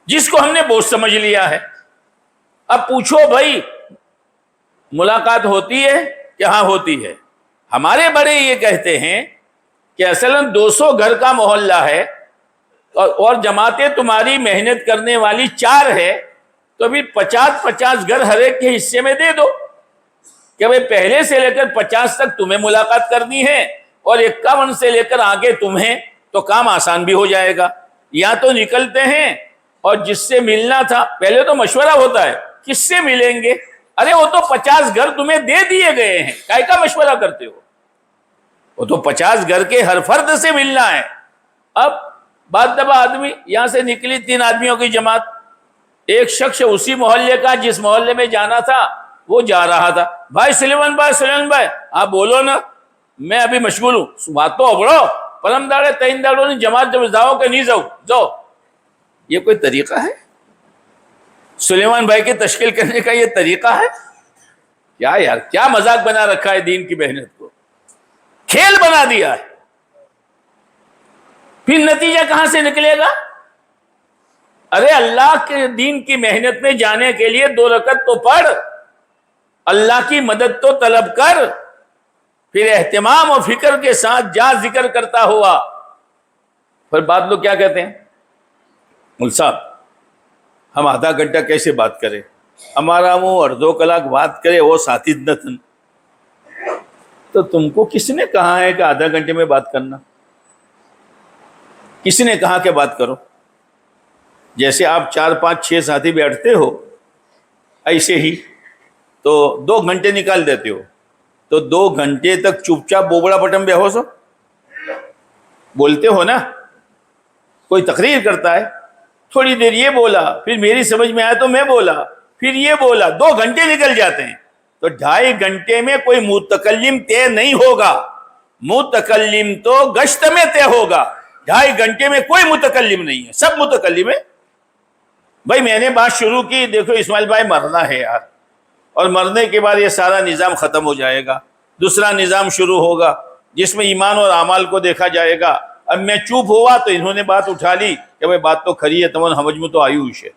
جس کو ہم نے بوجھ سمجھ لیا ہے. اب پوچھو بھائی ملاقات ہوتی ہے کہ ہاں ہوتی ہے. ہمارے بڑے یہ کہتے ہیں کہ اصلا 200 گھر کا محلہ ہے اور جماعتیں تمہاری محنت کرنے والی 4 ہے, تو پھر 50 گھر ہر ایک کے حصے میں دے دو کہ بھئی پہلے سے لے کر 50 تک تمہیں ملاقات کرنی ہے اور 51 سے لے کر آگے تمہیں, تو کام آسان بھی ہو جائے گا. یا تو نکلتے ہیں اور جس سے ملنا تھا, پہلے تو مشورہ ہوتا ہے کس سے ملیں گے, ارے وہ تو 50 گھر تمہیں دے دیے گئے ہیں, کائے کا مشورہ کرتے ہو, وہ تو 50 گھر کے ہر فرد سے ملنا ہے. اب بعد دفعہ آدمی یہاں سے نکلی 3 آدمیوں کی جماعت, ایک شخص اسی محلے کا جس محلے میں جانا تھا وہ جا رہا تھا, بھائی سلیمان بھائی آپ بولو نا, میں ابھی مشغول ہوں. بات تو ابڑو پرم داڑے 3 داڑوں نے جماعت جب جاؤ کہ نہیں جاؤ. یہ کوئی طریقہ ہے؟ سلیمان بھائی کی تشکیل کرنے کا یہ طریقہ ہے کیا یار؟ کیا مذاق بنا رکھا ہے دین کی محنت کو, کھیل بنا دیا ہے. پھر نتیجہ کہاں سے نکلے گا؟ ارے اللہ کے دین کی محنت میں جانے کے لیے 2 رکعت تو پڑھ, اللہ کی مدد تو طلب کر, پھر اہتمام اور فکر کے ساتھ جا ذکر کرتا ہوا. پھر بعض لوگ کیا کہتے ہیں, مول صاحب ہم آدھا گھنٹہ کیسے بات کریں, ہمارا منہ 2.5 کلاک بات کرے وہ ساتھی نتن. تو تم کو کس نے کہا ہے کہ آدھا گھنٹے میں بات کرنا؟ کس نے کہا کہ بات کرو؟ جیسے آپ 4 5 6 ساتھی بیٹھتے ہو ایسے ہی تو 2 گھنٹے نکال دیتے ہو, تو 2 گھنٹے تک چپ چاپ بوبڑا پٹم بے ہو سو بولتے ہو نا. کوئی تقریر کرتا ہے, تھوڑی دیر یہ بولا, پھر میری سمجھ میں آیا تو میں بولا, پھر یہ بولا, 2 گھنٹے نکل جاتے ہیں. تو 2.5 گھنٹے میں کوئی متکلم طے نہیں ہوگا, متکلم تو گشت میں طے ہوگا. 2.5 گھنٹے میں کوئی متکلم نہیں ہے, سب متکلم ہے. بھائی میں نے بات شروع کی, دیکھو اسماعیل بھائی مرنا ہے یار, اور مرنے کے بعد یہ سارا نظام ختم ہو جائے گا, دوسرا نظام شروع ہوگا جس میں ایمان اور اعمال کو دیکھا جائے گا. اب میں چوپ ہوا تو انہوں نے بات اٹھا لی کہ بھائی بات تو کھری ہے, تمہیں سمجھ میں تو آئی ہوئی ہے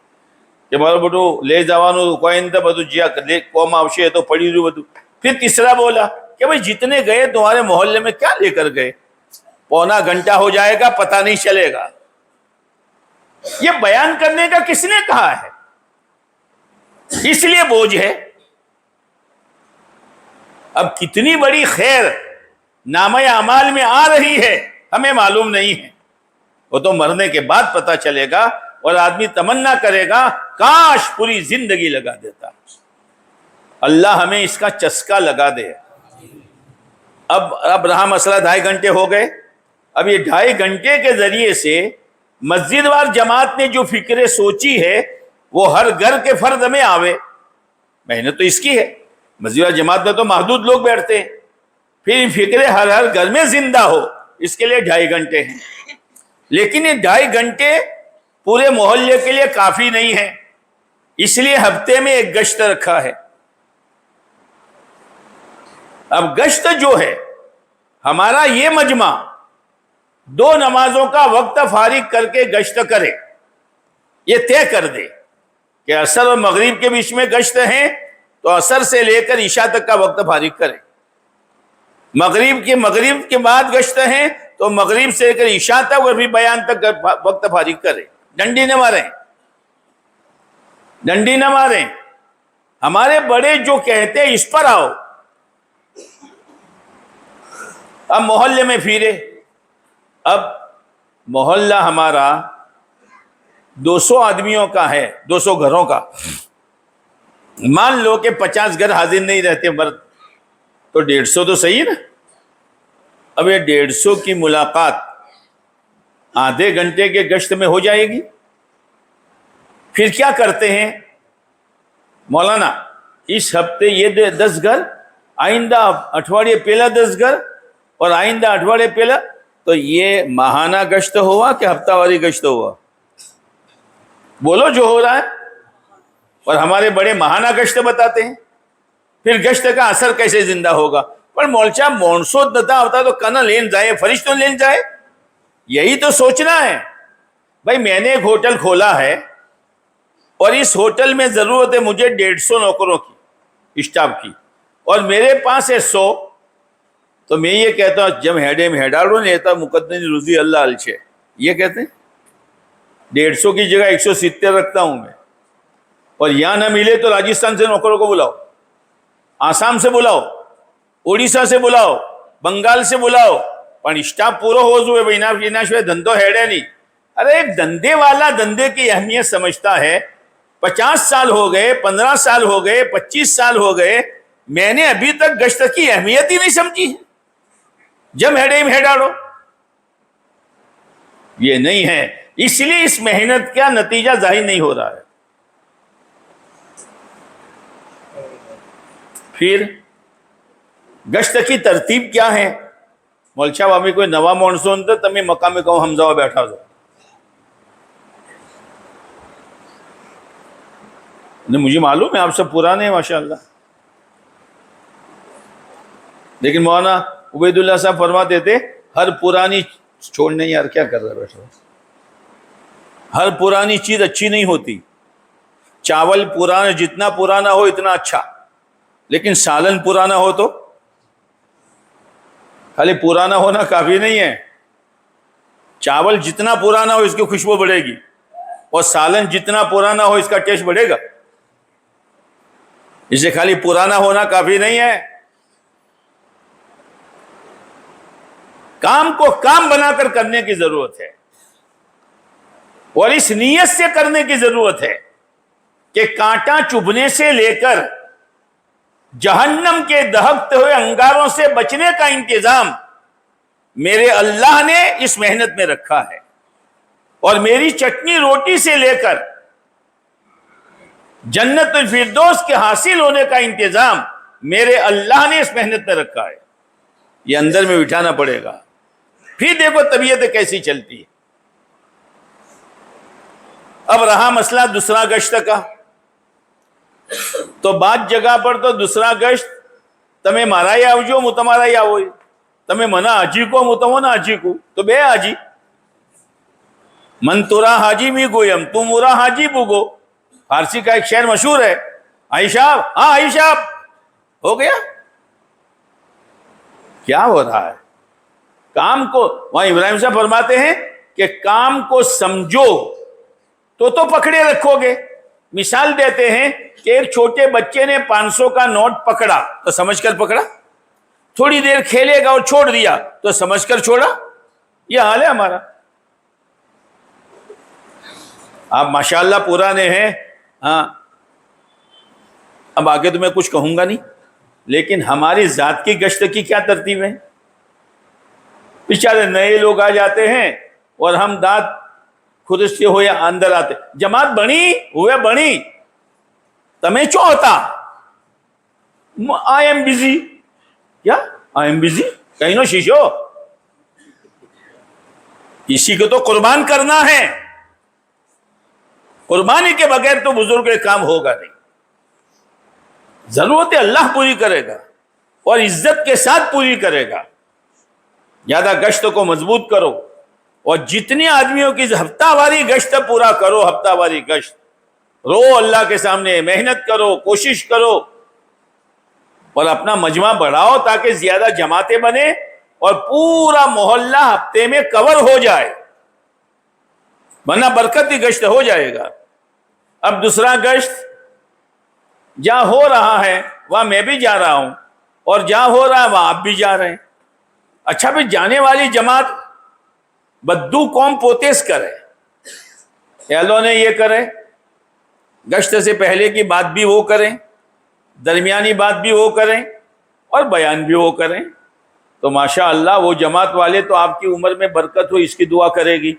کہ بارو بٹو لے جوانو کوئن تو بدو جیا لے قوم آوشے ہے تو پڑی رو بدو. پھر تیسرا بولا کہ بھائی جتنے گئے تمہارے محلے میں کیا لے کر گئے, 1.25 گھنٹہ ہو جائے گا پتہ نہیں چلے گا. یہ بیان کرنے کا کس نے کہا ہے؟ اس لیے بوجھ ہے. اب کتنی بڑی خیر نامہ اعمال میں آ رہی ہے ہمیں معلوم نہیں ہے, وہ تو مرنے کے بعد پتہ چلے گا, اور آدمی تمنا کرے گا کاش پوری زندگی لگا دیتا. اللہ ہمیں اس کا چسکا لگا دے. اب رہا مسئلہ 2.5 گھنٹے ہو گئے. اب یہ 2.5 گھنٹے کے ذریعے سے مسجد وار جماعت نے جو فکریں سوچی ہے وہ ہر گھر کے فرد میں آوے. محنت تو اس کی ہے, مسجد وار جماعت میں تو محدود لوگ بیٹھتے ہیں, پھر فکریں ہر گھر میں زندہ ہو, اس کے لیے 2.5 گھنٹے ہیں. لیکن یہ 2.5 گھنٹے پورے محلے کے لیے کافی نہیں ہے, اس لیے ہفتے میں 1 گشت رکھا ہے. اب گشت جو ہے ہمارا یہ مجمع 2 نمازوں کا وقت فارغ کر کے گشت کرے, یہ طے کر دے کہ عصر اور مغرب کے بیچ میں گشت ہیں تو عصر سے لے کر عشاء تک کا وقت فارغ کرے. مغرب کے بعد گشت ہیں تو مغرب سے لے کر عشاء تک اور بھی بیان تک وقت فارغ کرے. ڈنڈی نہ ماریں. ہمارے بڑے جو کہتے ہیں اس پر آؤ. اب محلے میں پھرے. اب محلہ ہمارا 200 آدمیوں کا ہے, 200 گھروں کا. مان لو کہ 50 گھر حاضر نہیں رہتے مرد, تو 150 تو صحیح نا. اب یہ 150 کی ملاقات آدھے گھنٹے کے گشت میں ہو جائے گی. پھر کیا کرتے ہیں مولانا, اس ہفتے یہ 10 گھر, آئندہ اٹھواڑیے پہلا 10 گھر, اور آئندہ اٹھواڑیے پہلا. تو یہ ماہانہ گشت ہوا کہ ہفتہ واری گشت ہوا؟ بولو جو ہو رہا ہے. اور ہمارے بڑے ماہانہ گشت بتاتے ہیں. پھر گشت کا اثر کیسے زندہ ہوگا؟ پر مولچا مونسو دتا ہوتا تو کنا لین جائے, فرشتوں لین جائے. یہی تو سوچنا ہے. بھائی میں نے ایک ہوٹل کھولا ہے اور اس ہوٹل میں ضرورت ہے مجھے 150 نوکروں کی, اسٹاف کی, اور میرے پاس ہے 100. تو میں یہ کہتا ہوں جب ہیڈاڑو نہیں مقدم روزی اللہ الچے, یہ کہتے ہیں 150 کی جگہ 170 رکھتا ہوں میں. اور یہاں نہ ملے تو راجستھان سے نوکروں کو بلاؤ, آسام سے بلاؤ, اڑیسہ سے بلاؤ, بنگال سے بلاؤ, پر اسٹاف پورا ہو جو ہے دھندو ہیڈے نہیں. ارے ایک دندے والا دندے کی اہمیت سمجھتا ہے. 50 سال ہو گئے, 15 سال ہو گئے, 25 سال ہو گئے, میں نے ابھی تک گشت کی اہمیت ہی نہیں سمجھی. جب ہیڈاڑو یہ نہیں ہے, اس لیے اس محنت کا نتیجہ ظاہر نہیں ہو رہا ہے. پھر گشت کی ترتیب کیا ہے؟ مولچا بابی کوئی نوا مونسون تو تمہیں مقام کہوں حمزہ بیٹھا دو. مجھے معلوم ہے آپ سب پرانے ہیں ماشاءاللہ, لیکن مولانا عبید اللہ صاحب فرماتے تھے ہر پرانی چھوڑنے یار کیا کر رہا بیٹھا, ہر پرانی چیز اچھی نہیں ہوتی. چاول پرانا جتنا پرانا ہو اتنا اچھا, لیکن سالن پرانا ہو تو خالی پرانا ہونا کافی نہیں ہے. چاول جتنا پرانا ہو اس کی خوشبو بڑھے گی, اور سالن جتنا پرانا ہو اس کا ٹیسٹ بڑھے گا. اسے خالی پرانا ہونا کافی نہیں ہے. کام کو کام بنا کر کرنے کی ضرورت ہے, اور اس نیت سے کرنے کی ضرورت ہے کہ کانٹا چبھنے سے لے کر جہنم کے دہکتے ہوئے انگاروں سے بچنے کا انتظام میرے اللہ نے اس محنت میں رکھا ہے, اور میری چٹنی روٹی سے لے کر جنت الفردوس کے حاصل ہونے کا انتظام میرے اللہ نے اس محنت میں رکھا ہے. یہ اندر میں بٹھانا پڑے گا. پھر دیکھو طبیعت کیسی چلتی ہے. اب رہا مسئلہ دوسرا گشت کا, تو بعض جگہ پر تو دوسرا گشت تمہیں مارا ہی آوجو مو تمہارا ہی آوئی, تمہیں منا حاجی کو مو تمو نا حاجی کو, تو بے حاجی من تورا حاجی می گویم تو مورا حاجی بگو. فارسی کا ایک شعر مشہور ہے, آئی صاحب ہاں آئی صاحب ہو گیا. کیا ہو رہا ہے کام کو, وہاں ابراہیم صاحب فرماتے ہیں کہ کام کو سمجھو تو پکڑے رکھو گے. مثال دیتے ہیں کہ ایک چھوٹے بچے نے 500 کا نوٹ پکڑا تو سمجھ کر پکڑا, تھوڑی دیر کھیلے گا اور چھوڑ دیا تو سمجھ کر چھوڑا. یہ حال ہے ہمارا. آپ ماشاءاللہ پرانے ہیں, ہاں اب آگے تو میں کچھ کہوں گا نہیں, لیکن ہماری ذات کی گشت کی کیا ترتیب ہے؟ بیچارے نئے لوگ آ جاتے ہیں اور ہم دانت خودشتے ہو یا اندر آتے, جماعت بنی ہوئے بنی تمہیں چو ہوتا, آئی ایم بزی. کیا آئی ایم بزی کہیں نو شیشو, اسی کو تو قربان کرنا ہے. قربانی کے بغیر تو بزرگ کا کام ہوگا نہیں. ضرورت اللہ پوری کرے گا اور عزت کے ساتھ پوری کرے گا. زیادہ گشت کو مضبوط کرو اور جتنے آدمیوں کی ہفتہ واری گشت پورا کرو. ہفتہ واری گشت رو اللہ کے سامنے, محنت کرو, کوشش کرو اور اپنا مجمع بڑھاؤ تاکہ زیادہ جماعتیں بنے اور پورا محلہ ہفتے میں کور ہو جائے, ورنہ برکتی گشت ہو جائے گا. اب دوسرا گشت جہاں ہو رہا ہے وہاں میں بھی جا رہا ہوں اور جہاں ہو رہا ہے وہاں آپ بھی جا رہے ہیں. اچھا بھی جانے والی جماعت بدو قوم پوتیس کرے, اہلوں نے یہ کرے, گشت سے پہلے کی بات بھی وہ کریں, درمیانی بات بھی وہ کریں اور بیان بھی وہ کریں, تو ماشاء اللہ وہ جماعت والے تو آپ کی عمر میں برکت ہو اس کی دعا کرے گی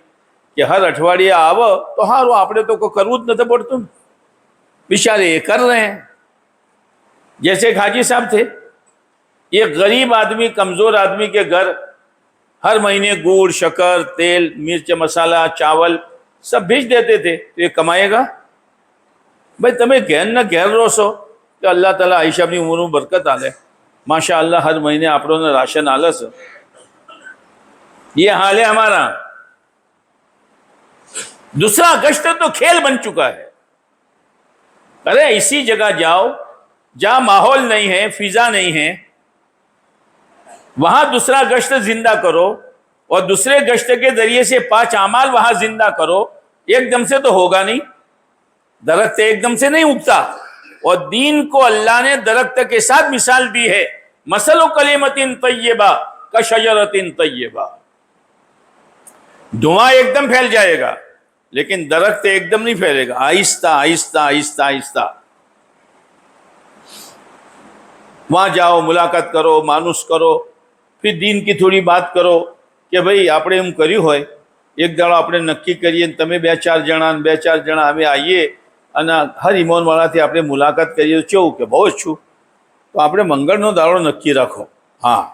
کہ ہر اٹھواڑیے آو تو ہاں آپ نے تو کرود نہ پڑ, تم بیچارے یہ کر رہے ہیں. جیسے ایک حاجی صاحب تھے, ایک غریب آدمی کمزور آدمی کے گھر ہر مہینے گڑ شکر تیل مرچ مسالہ چاول سب بھیج دیتے تھے. تو یہ کمائے گا بھائی, تمہیں گہن نہ گہر روسو کہ اللہ تعالیٰ عائشہ اپنی عمر میں برکت آلے. ماشاء اللہ ہر مہینے آپ لوگوں نے راشن آلس. یہ حال ہے ہمارا. دوسرا گشت تو کھیل بن چکا ہے. ارے اسی جگہ جاؤ جہاں ماحول نہیں ہے, فضا نہیں ہے, وہاں دوسرا گشت زندہ کرو اور دوسرے گشت کے ذریعے سے 5 اعمال وہاں زندہ کرو. ایک دم سے تو ہوگا نہیں, درخت ایک دم سے نہیں اگتا. اور دین کو اللہ نے درخت کے ساتھ مثال دی ہے, مثل کلمۃ طیبہ کشجرۃ طیبہ. دھواں ایک دم پھیل جائے گا لیکن درخت ایک دم نہیں پھیلے گا, آہستہ آہستہ آہستہ آہستہ. وہاں جاؤ, ملاقات کرو, مانوس کرو, پھر دین کی تھوڑی بات کرو کہ بھئی આપણે એમ કર્યું હોય, એક દાડો આપણે નક્કી કરીએ, તમે 2-4 જણા અમે આવીએ અને હર ઈમાનવાળાથી આપણે મુલાકાત કરીએ તો કેવું કે બહુ છું, તો આપણે મંગળનો દાડો નક્કી રાખો. હા,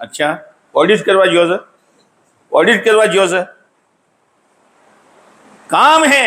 અચ્છા, ઓડિટ કરવા ગયો છે, ઓડિટ કરવા ગયો છે, કામ હે.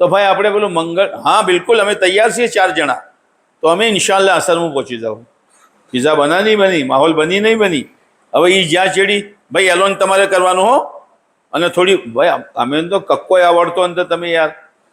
તો ભાઈ આપણે પેલું મંગળ, હા બિલકુલ અમે તૈયાર છીએ 4 જણા, તો અમે ઇન્શાલ્લાહ અસરમાં પહોંચી જાવ. ફિઝા બના નહીં બની, માહોલ બની નહીં બની. હવે એ જ્યાં ચેડી ભાઈ એલોન તમારે કરવાનું હો, અને થોડી ભાઈ અમે તો કક્કોય આવડતો ને, તો તમે યાર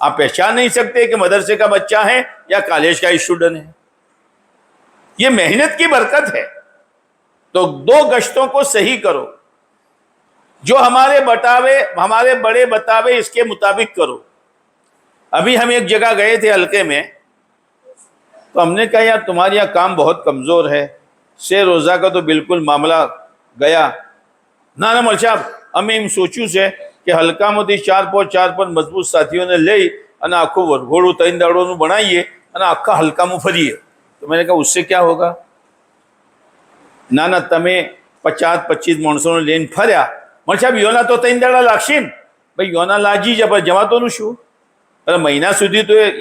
آپ پہچان نہیں سکتے کہ مدرسے کا بچہ ہے یا کالج کا اسٹوڈنٹ ہے. یہ محنت کی برکت ہے. تو 2 گشتوں کو صحیح کرو, جو ہمارے بڑے بتاوے اس کے مطابق کرو. ابھی ہم ایک جگہ گئے تھے حلقے میں, تو ہم نے کہا یار تمہارے یہاں کام بہت کمزور ہے, 6 روزہ کا تو بالکل معاملہ گیا. نہ مول صاحب ہمیں ایم سوچوں سے کہ ہلکا متی 4 مضبوط ساتھیوں نے لے انا آخو ورگوڑو 3 داڑوں نو بنائیے انا آخا ہلکا مو فریے. تو میں نے کہا اس سے کیا ہوگا. نہ تمہیں 50-25 مانسوں نے لین فریا مول صاحب یونا تو 3 દાડા લાગશેન. ભાઈ યોના લાગી જ પણ જવાતોનું શું. અરે મહિના સુધી તો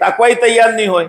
તાકવાય તૈયાર નહીં હોય.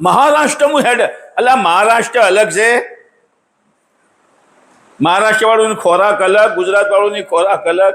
મહારાષ્ટ્ર મુ હેડ અલા મહારાષ્ટ્ર અલગ છે. મહારાષ્ટ્ર વાળોની ખોરાક અલગ, ગુજરાત વાળોની ખોરાક અલગ.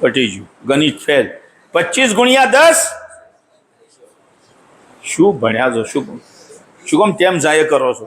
પટી ગયું, ગણિત ફેલ. 25 ગુણિયા 10 શું ભણ્યા છો? શું કેમ તેમ જાય કરો છો?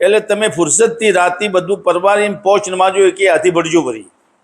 એટલે તમે ફુરસતથી રાતી બધું પરવારીને પોચ નમાજો કે હાથી ભરજો ભરી.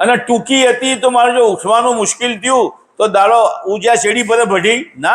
અને ટૂંકી હતી તો મારે જો ઉઠવાનું મુશ્કેલ થયું તો દાડો ઉજા શેડી પર ભઢી ના.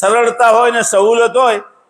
સરળતા હોય ને સહુલત હોય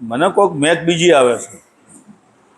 મને કોક મેચ બીજી આવે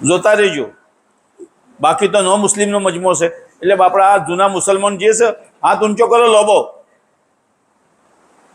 જોતા રહેજો. બાકી તો નો મુસ્લિમનો મજમો છે એટલે બાપડા આ જૂના મુસલમાન જે છે હાથ ઊંચો કરો લોબો.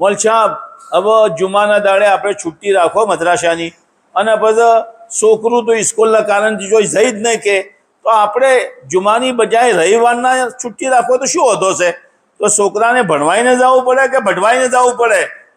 બોલ સાહેબ હવે જુમાના દાડે આપણે છુટ્ટી રાખો મદ્રાસાની, અને પછી છોકરું તો સ્કૂલના કારણથી જો જઈ જ નહીં કે, તો આપણે જુમાની બજાય રવિવારના છુટ્ટી રાખો તો શું હોતો છે? તો છોકરાને ભણવાઈને જવું પડે કે ભટવાઈને જવું પડે?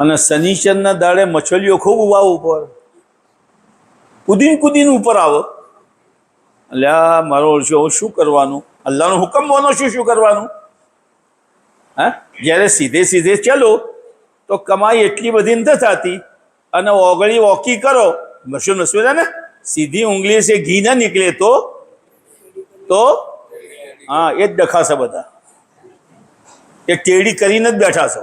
અને શનિચરના દાડે મછલીઓ ખૂબ ઉવા ઉપર કુદીન ઉપર આવો, એટલે મારો શું કરવાનું? અલ્લાહનો હુકમ બોનો શું કરવાનું? હા જ્યારે સીધે સીધે ચલો તો કમાઈ એટલી બધી નથી થતી, અને ઓગળી વોકી કરો મશહૂર નસવેલા ને સીધી ઉંગલી સે ઘી ના નીકળે તો હા એ જ ડખાશે બધા, એ ટેડી કરીને જ બેઠા છો।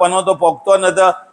પનો તો પોકતો નતા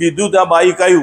લીધું તો બાઇક આવ્યું,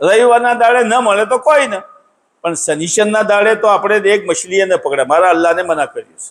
રવિવારના દાડે ન મળે તો કોઈ ન, પણ શનિચરના દાડે તો આપણે એક મછલીએ ન પકડે, મારા અલ્લાહને મના કર્યું છે।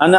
અને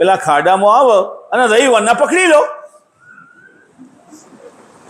પેલા ખાડામાં આવો અને રવિવારના પકડી લો।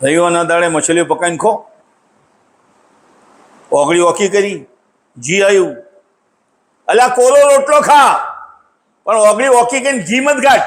રવિવારના દાડે મછલીઓ પકાઈને ખો, ઓગળી ઓકી કરી, ઘી આવ્યું, અલા કોરો રોટલો ખા પણ ઓગળી ઓકી કરીને ઘી મત ઘાટ।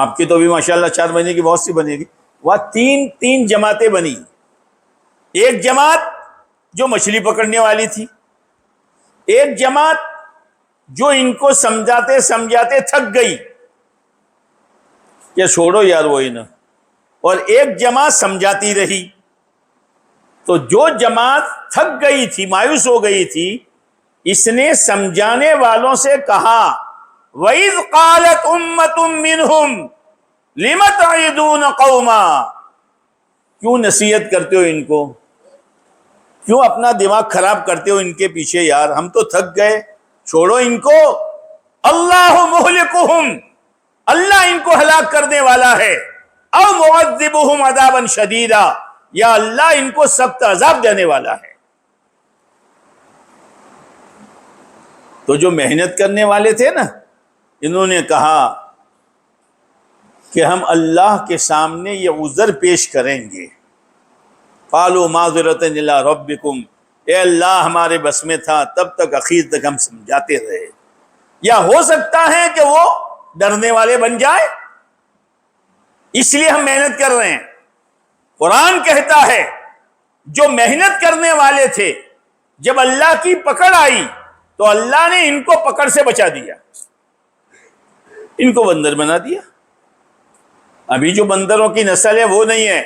آپ کی تو بھی ماشاءاللہ 4 مہینے کی بہت سی بنے گی. وہاں تین جماعتیں بنی. ایک جماعت جو مچھلی پکڑنے والی تھی، ایک جماعت جو ان کو سمجھاتے سمجھاتے تھک گئی کہ چھوڑو یار وہ نا، اور ایک جماعت سمجھاتی رہی. تو جو جماعت تھک گئی تھی، مایوس ہو گئی تھی، اس نے سمجھانے والوں سے کہا وَإِذْ قَالَتْ أُمَّةٌ مِّنْهُمْ لِمَ تَعِظُونَ قَوْمًا، کیوں نصیحت کرتے ہو ان کو، کیوں اپنا دماغ خراب کرتے ہو ان کے پیچھے، یار ہم تو تھک گئے، چھوڑو ان کو. اللہ مہلکہم، اللہ ان کو ہلاک کرنے والا ہے، او معذبہم عذابا شدیدا، یا اللہ ان کو سخت عذاب دینے والا ہے. تو جو محنت کرنے والے تھے نا، انہوں نے کہا کہ ہم اللہ کے سامنے یہ عذر پیش کریں گے. قالوا معذرۃ الی ربکم، اے اللہ ہمارے بس میں تھا، تب تک اخیر تک ہم سمجھاتے رہے. یا ہو سکتا ہے کہ وہ ڈرنے والے بن جائے، اس لیے ہم محنت کر رہے ہیں. قرآن کہتا ہے جو محنت کرنے والے تھے، جب اللہ کی پکڑ آئی تو اللہ نے ان کو پکڑ سے بچا دیا، ان کو بندر بنا دیا. ابھی جو بندروں کی نسل ہے وہ نہیں ہے،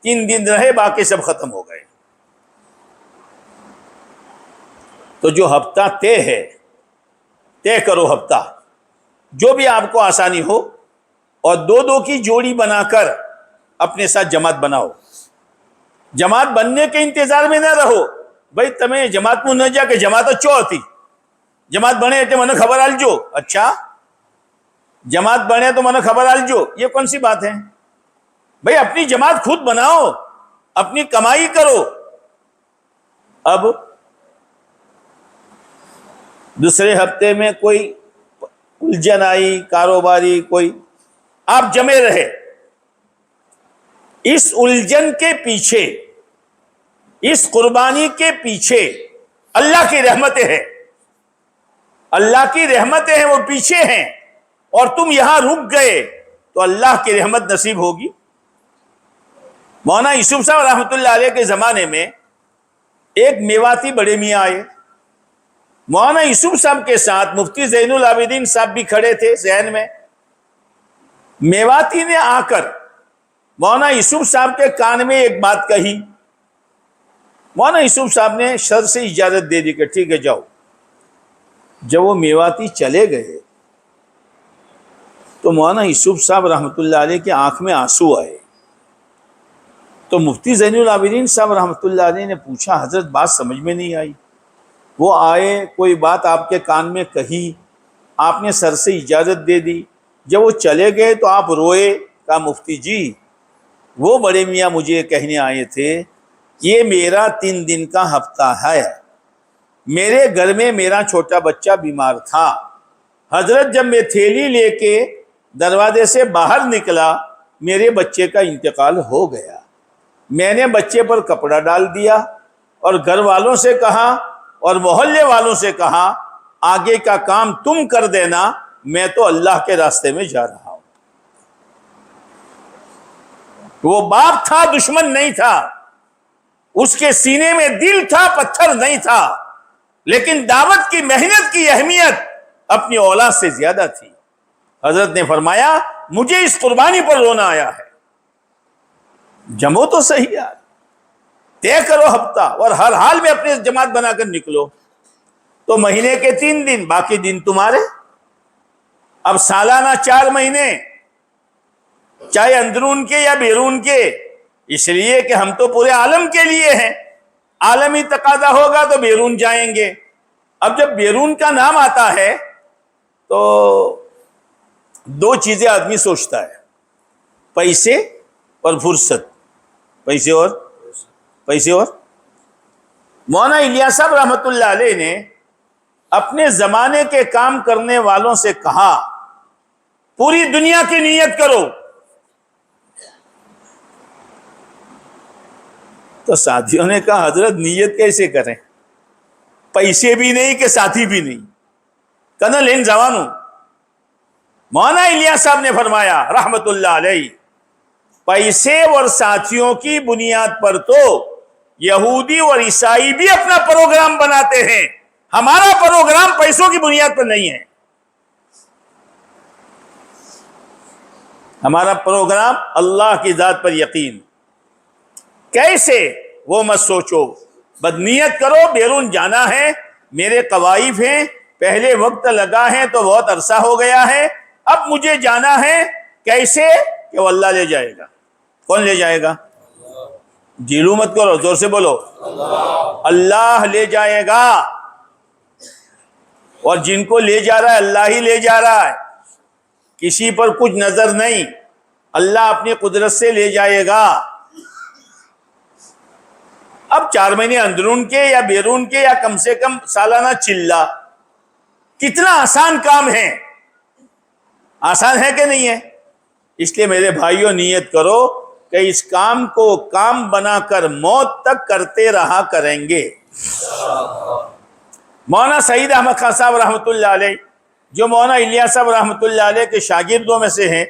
3 دن رہے باقی سب ختم ہو گئے. تو جو ہفتہ طے کرو ہفتہ، جو بھی آپ کو آسانی ہو، اور 2 کی جوڑی بنا کر اپنے ساتھ جماعت بناؤ. جماعت بننے کے انتظار میں نہ رہو. بھائی تمہیں جماعت میں نہ جا کے جماعت اچھو ہوتی، جماعت بنے تو من خبر آل جو، اچھا جماعت بنے تو من خبر آل جو، یہ کون سی بات ہے؟ بھائی اپنی جماعت خود بناؤ، اپنی کمائی کرو. اب دوسرے ہفتے میں کوئی الجھن آئی کاروباری، کوئی، آپ جمے رہے. اس الجھن کے پیچھے، اس قربانی کے پیچھے اللہ کی رحمتیں ہیں، اللہ کی رحمتیں ہیں، وہ پیچھے ہیں، اور تم یہاں رک گئے تو اللہ کی رحمت نصیب ہوگی. مولانا یوسف صاحب رحمۃ اللہ علیہ کے زمانے میں ایک میواتی بڑے میاں آئے. مولانا یوسف صاحب کے ساتھ مفتی زین العابدین صاحب بھی کھڑے تھے ذہن میں. میواتی نے آ کر مولانا یوسف صاحب کے کان میں ایک بات کہی. مولانا یوسف صاحب نے سر سے اجازت دے دی کہ ٹھیک ہے جاؤ. جب وہ میواتی چلے گئے تو مولانا یوسف صاحب رحمۃ اللہ علیہ کی آنکھ میں آنسو آئے. تو مفتی زین العابدین صاحب رحمۃ اللہ علیہ نے پوچھا حضرت بات سمجھ میں نہیں آئی. وہ آئے، کوئی بات آپ کے کان میں کہی، آپ نے سر سے اجازت دے دی، جب وہ چلے گئے تو آپ روئے. کہا مفتی جی وہ بڑے میاں مجھے کہنے آئے تھے یہ میرا 3 دن کا ہفتہ ہے، میرے گھر میں میرا چھوٹا بچہ بیمار تھا. حضرت جب میں تھیلی لے کے دروازے سے باہر نکلا میرے بچے کا انتقال ہو گیا. میں نے بچے پر کپڑا ڈال دیا اور گھر والوں سے کہا اور محلے والوں سے کہا آگے کا کام تم کر دینا، میں تو اللہ کے راستے میں جا رہا ہوں. وہ باپ تھا، دشمن نہیں تھا، اس کے سینے میں دل تھا، پتھر نہیں تھا، لیکن دعوت کی محنت کی اہمیت اپنی اولاد سے زیادہ تھی. حضرت نے فرمایا مجھے اس قربانی پر رونا آیا ہے. جمو تو صحیح یار، طے کرو ہفتہ اور ہر حال میں اپنے جماعت بنا کر نکلو. تو مہینے کے 3 دن، باقی دن تمہارے. اب سالانہ 4 مہینے، چاہے اندرون کے یا بیرون کے، اس لیے کہ ہم تو پورے عالم کے لیے ہیں، عالمی تقاضا ہوگا تو بیرون جائیں گے. اب جب بیرون کا نام آتا ہے تو 2 چیزیں آدمی سوچتا ہے، پیسے اور فرصت. پیسے اور مولانا الیاس صاحب رحمۃ اللہ علیہ نے اپنے زمانے کے کام کرنے والوں سے کہا پوری دنیا کی نیت کرو. تو ساتھیوں نے کہا حضرت نیت کیسے کریں، پیسے بھی نہیں کہ ساتھی بھی نہیں. کہنا لین جوانوں مولانا الیاس صاحب نے فرمایا رحمت اللہ علیہ، پیسے اور ساتھیوں کی بنیاد پر تو یہودی اور عیسائی بھی اپنا پروگرام بناتے ہیں، ہمارا پروگرام پیسوں کی بنیاد پر نہیں ہے، ہمارا پروگرام اللہ کی ذات پر یقین۔ کیسے؟ وہ مت سوچو، بدنیت کرو، بیرون جانا ہے، میرے قوائف ہیں، پہلے وقت لگا ہے تو بہت عرصہ ہو گیا ہے، اب مجھے جانا ہے۔ کیسے؟ کہ وہ اللہ لے جائے گا۔ کون لے جائے گا؟ جیلو مت کرو، زور سے بولو، اللہ لے جائے گا، اور جن کو لے جا رہا ہے اللہ ہی لے جا رہا ہے، کسی پر کچھ نظر نہیں، اللہ اپنی قدرت سے لے جائے گا۔ اب 4 مہینے اندرون کے یا بیرون کے یا کم سے کم سالانہ چلہ، کتنا آسان کام ہے، آسان ہے کہ نہیں ہے؟ اس لیے میرے بھائیوں نیت کرو کہ اس کام کو کام بنا کر موت تک کرتے رہا کریں گے۔ مولانا سعید احمد خان صاحب رحمۃ اللہ علیہ، جو مولانا الیاس صاحب رحمۃ اللہ علیہ کے شاگردوں میں سے ہیں،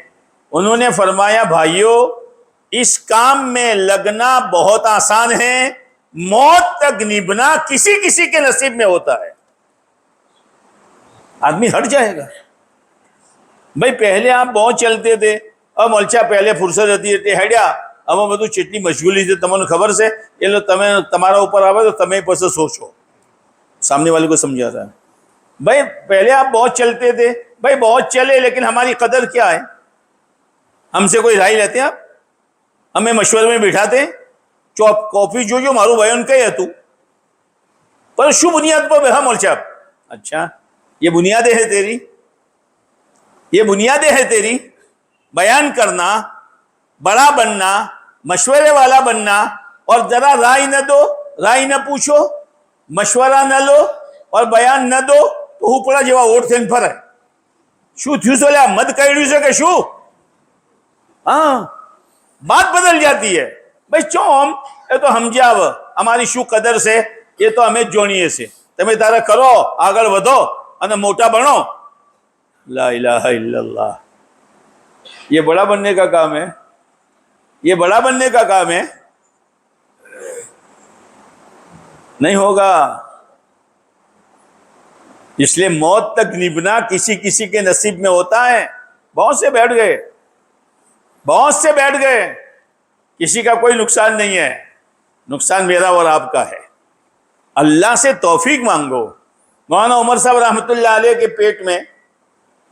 انہوں نے فرمایا بھائیوں اس کام میں لگنا بہت آسان ہے، موت تک نبھنا کسی کسی کے نصیب میں ہوتا ہے۔ آدمی ہٹ جائے گا۔ بھائی پہلے آپ بہت چلتے تھے، اب ملچا پہلے فرصت رہتی رہتی ہڈیا، اب بدو چٹنی مشغولی سے تمہیں خبر سے یہ لو تمہیں تمہارا اوپر آوے تو تمہیں پر سے سوچو، سامنے والے کو سمجھا رہا ہے۔ بھائی پہلے آپ بہت چلتے تھے، بھائی بہت چلے، لیکن ہماری قدر کیا ہے؟ ہم سے کوئی رائے لیتے ہیں؟ آپ ہمیں مشورے میں بٹھاتے ہیں، چوپ کافی جو مارو بھائی ان کا ہی ہے تو پر شو بنیاد پر ہم ملچا، اچھا یہ بنیادیں ہے تیری، یہ بنیادیں ہے تیری، بیان کرنا، بڑا بننا، مشورے والا بننا، اور ذرا رائے نہ دو، رائے نہ پوچھو، مشورہ نہ لو اور بیان نہ دو تو اوپر جوا ووٹ تھین پر ہے شو تھیو سولیا مد کہڑی سے کہ شو ہاں بات بدل جاتی ہے۔ بھائی چوم یہ تو ہم جاو ہماری شو قدر سے، یہ تو ہمیں جوڑیے سے تمہیں تارا کرو، آگل ودھو اور موٹا بنو۔ لا الہ الا اللہ، یہ بڑا بننے کا کام ہے، یہ بڑا بننے کا کام ہے، نہیں ہوگا۔ اس لیے موت تک نبھنا کسی کسی کے نصیب میں ہوتا ہے۔ بہت سے بیٹھ گئے، بہت سے بیٹھ گئے، کسی کا کوئی نقصان نہیں ہے، نقصان میرا اور آپ کا ہے۔ اللہ سے توفیق مانگو۔ مولانا عمر صاحب رحمۃ اللہ علیہ کے پیٹ میں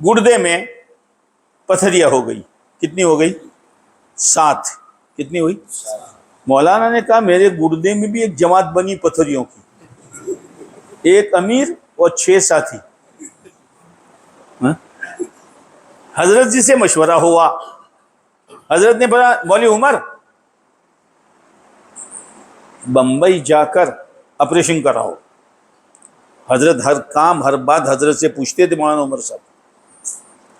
گردے میں پتھریا ہو گئی، کتنی ہو گئی؟ 7۔ کتنی ہوئی؟ مولانا نے کہا میرے گردے میں بھی ایک جماعت بنی پتھریوں کی، ایک امیر اور 6 ساتھی۔ حضرت جی سے مشورہ ہوا، حضرت نے بولا مولوی عمر بمبئی جا کر آپریشن کراؤ۔ حضرت ہر کام ہر بات حضرت سے پوچھتے تھے مولانا عمر صاحب۔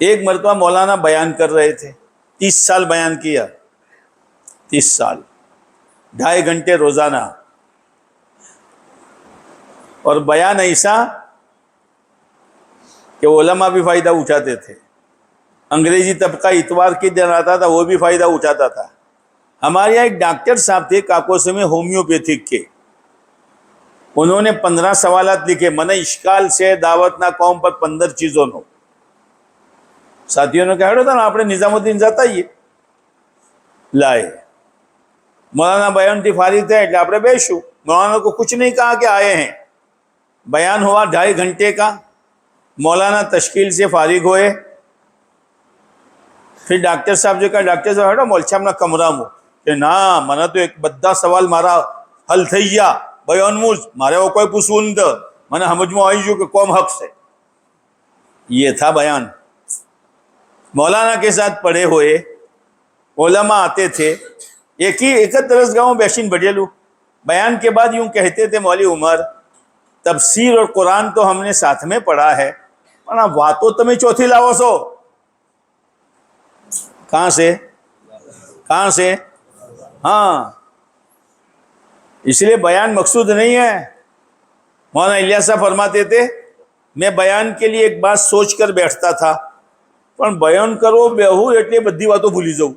ایک مرتبہ مولانا بیان کر رہے تھے، 30 سال بیان کیا، 30 سال، 2.5 گھنٹے روزانہ، اور بیان ایسا کہ علماء بھی فائدہ اٹھاتے تھے، انگریزی طبقہ اتوار کے دن آتا تھا وہ بھی فائدہ اٹھاتا تھا۔ ہمارے یہاں ایک ڈاکٹر صاحب تھے کاکوسے میں ہومیوپیتھک کے، انہوں نے 15 سوالات لکھے، من اشکال سے دعوت نہ قوم پر 15 چیزوں نو۔ ساتھیوں نے کہا تھا نا آپ نے نظام الدین جاتا یہ لائے، مولانا بیان تھی فارغ تھے એટલે આપણે بیشو، مولانا کو کچھ نہیں کہا کہ آئے ہیں۔ بیان ہوا 2.5 گھنٹے کا، مولانا تشکیل سے فارغ ہوئے، پھر ڈاکٹر صاحب جو کہا ڈاکٹر صاحب ہٹو مولچا اپنا کمرہ مو کہ نا منا تو ایک بدہ سوال مارا حل تھی گیا بیان موز مارے وہ کوئی پسون دا منا ہمج میں آئی جو کہ قوم حق سے۔ یہ تھا بیان۔ مولانا کے ساتھ پڑھے ہوئے علماء آتے تھے، ایک درس گاؤں بیشین بڑھیلو، بیان کے بعد یوں کہتے تھے مولوی عمر تفسیر اور قرآن تو ہم نے ساتھ میں پڑھا ہے، پڑھا باتوں تمہیں چوتھی لاؤ سو کہاں سے ہاں، اس لیے بیان مقصود نہیں ہے۔ مولانا الیاس صاحب فرماتے تھے میں بیان کے لیے ایک بات سوچ کر بیٹھتا تھا، પણ બયાન કરો બેહું એટલે બધી વાતો ભૂલી જવું,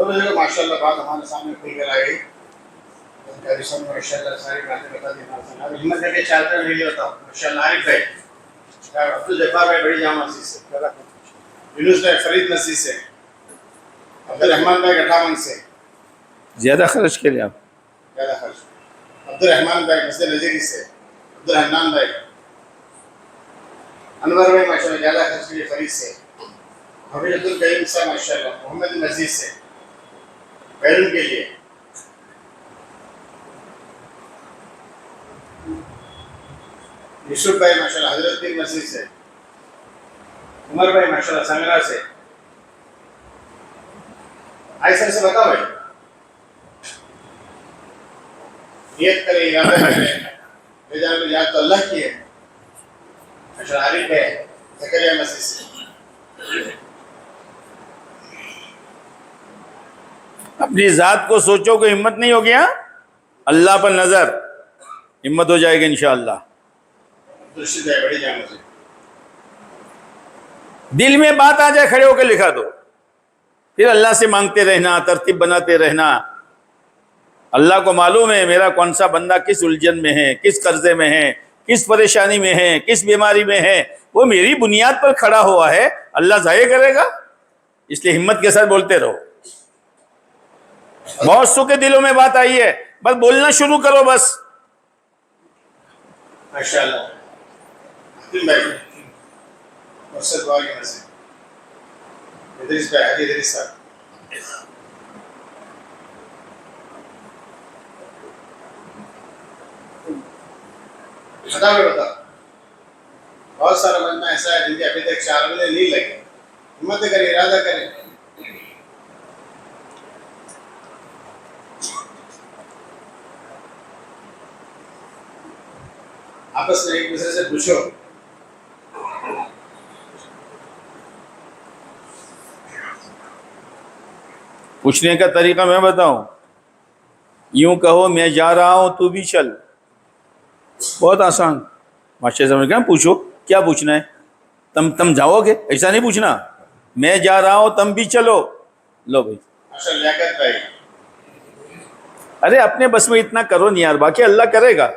دونوں جگہ ماشاء اللہ بات ہمارے سامنے کھل کر آ گئی. ان کا رسم ماشاء اللہ ساری باتیں بتا دی. اب ہمت کر کے چارتے میں ویڈیو ہوتا ہوں. ماشاء اللہ عارف بھائی, عبدالجبار بھائی بڑی جامع مسجد سے, یونس بھائی فرید مسجد سے, عبدالرحمان بھائی گٹھامن سے, زیادہ خرچ کے لیے آپ زیادہ خرچ, عبدالرحمان بھائی مسجد نظیری سے, عبدالرحمان بھائی, انور بھائی ماشاء اللہ زیادہ خرچ کے لیے فرید سے, حبیب عبدالکریم صاحب ماشاء اللہ محمد مسجد سے بیرون کے لیے, یوسف بھائی ماشاء اللہ حضرت پیر مسجد سے, عمر بھائی ماشاء اللہ سنگرا سے. آئی سر سے بتاؤ بھائی, نیت کرے, ارادہ کرے, لے جانے میں یاد تو اللہ کی ہے. ماشاء اللہ عارف ہے زکریا مسجد سے. اپنی ذات کو سوچو کہ ہمت نہیں ہو گیا, اللہ پر نظر, ہمت ہو جائے گی انشاءاللہ. عبدالرشید بھائی بڑی جامع مسجد. دل میں بات آ جائے کھڑے ہو کے لکھا دو, پھر اللہ سے مانگتے رہنا, ترتیب بناتے رہنا. اللہ کو معلوم ہے میرا کون سا بندہ کس الجھن میں ہے, کس قرضے میں ہے, کس پریشانی میں ہے, کس بیماری میں ہے. وہ میری بنیاد پر کھڑا ہوا ہے, اللہ ضائع کرے گا. اس لیے ہمت کے ساتھ بولتے رہو. بہت سو کے دلوں میں بات آئی ہے, بس بولنا شروع کرو بس. ماشاء اللہ عبدال بھائی مرسد باغ کی مسجد, ادریس بھائی حاجی ادریس صاحب, بتا بتا. بہت سارا بندہ ایسا ہے جن کے ابھی تک 4 مہینے نہیں لگے. ہمت کرے, ارادہ کرے. آپس میں ایک دوسرے سے پوچھو. پوچھنے کا طریقہ میں بتاؤں, یوں کہو میں جا رہا ہوں تو بھی چل. بہت آسان. ماشاء اللہ کہا پوچھو, کیا پوچھنا ہے؟ تم جاؤ گے, ایسا نہیں پوچھنا. میں جا رہا ہوں تم بھی چلو. لو بھائی. ماشاء اللہ لیاقت بھائی, ارے اپنے بس میں اتنا کرو نہیں یار, باقی اللہ کرے گا.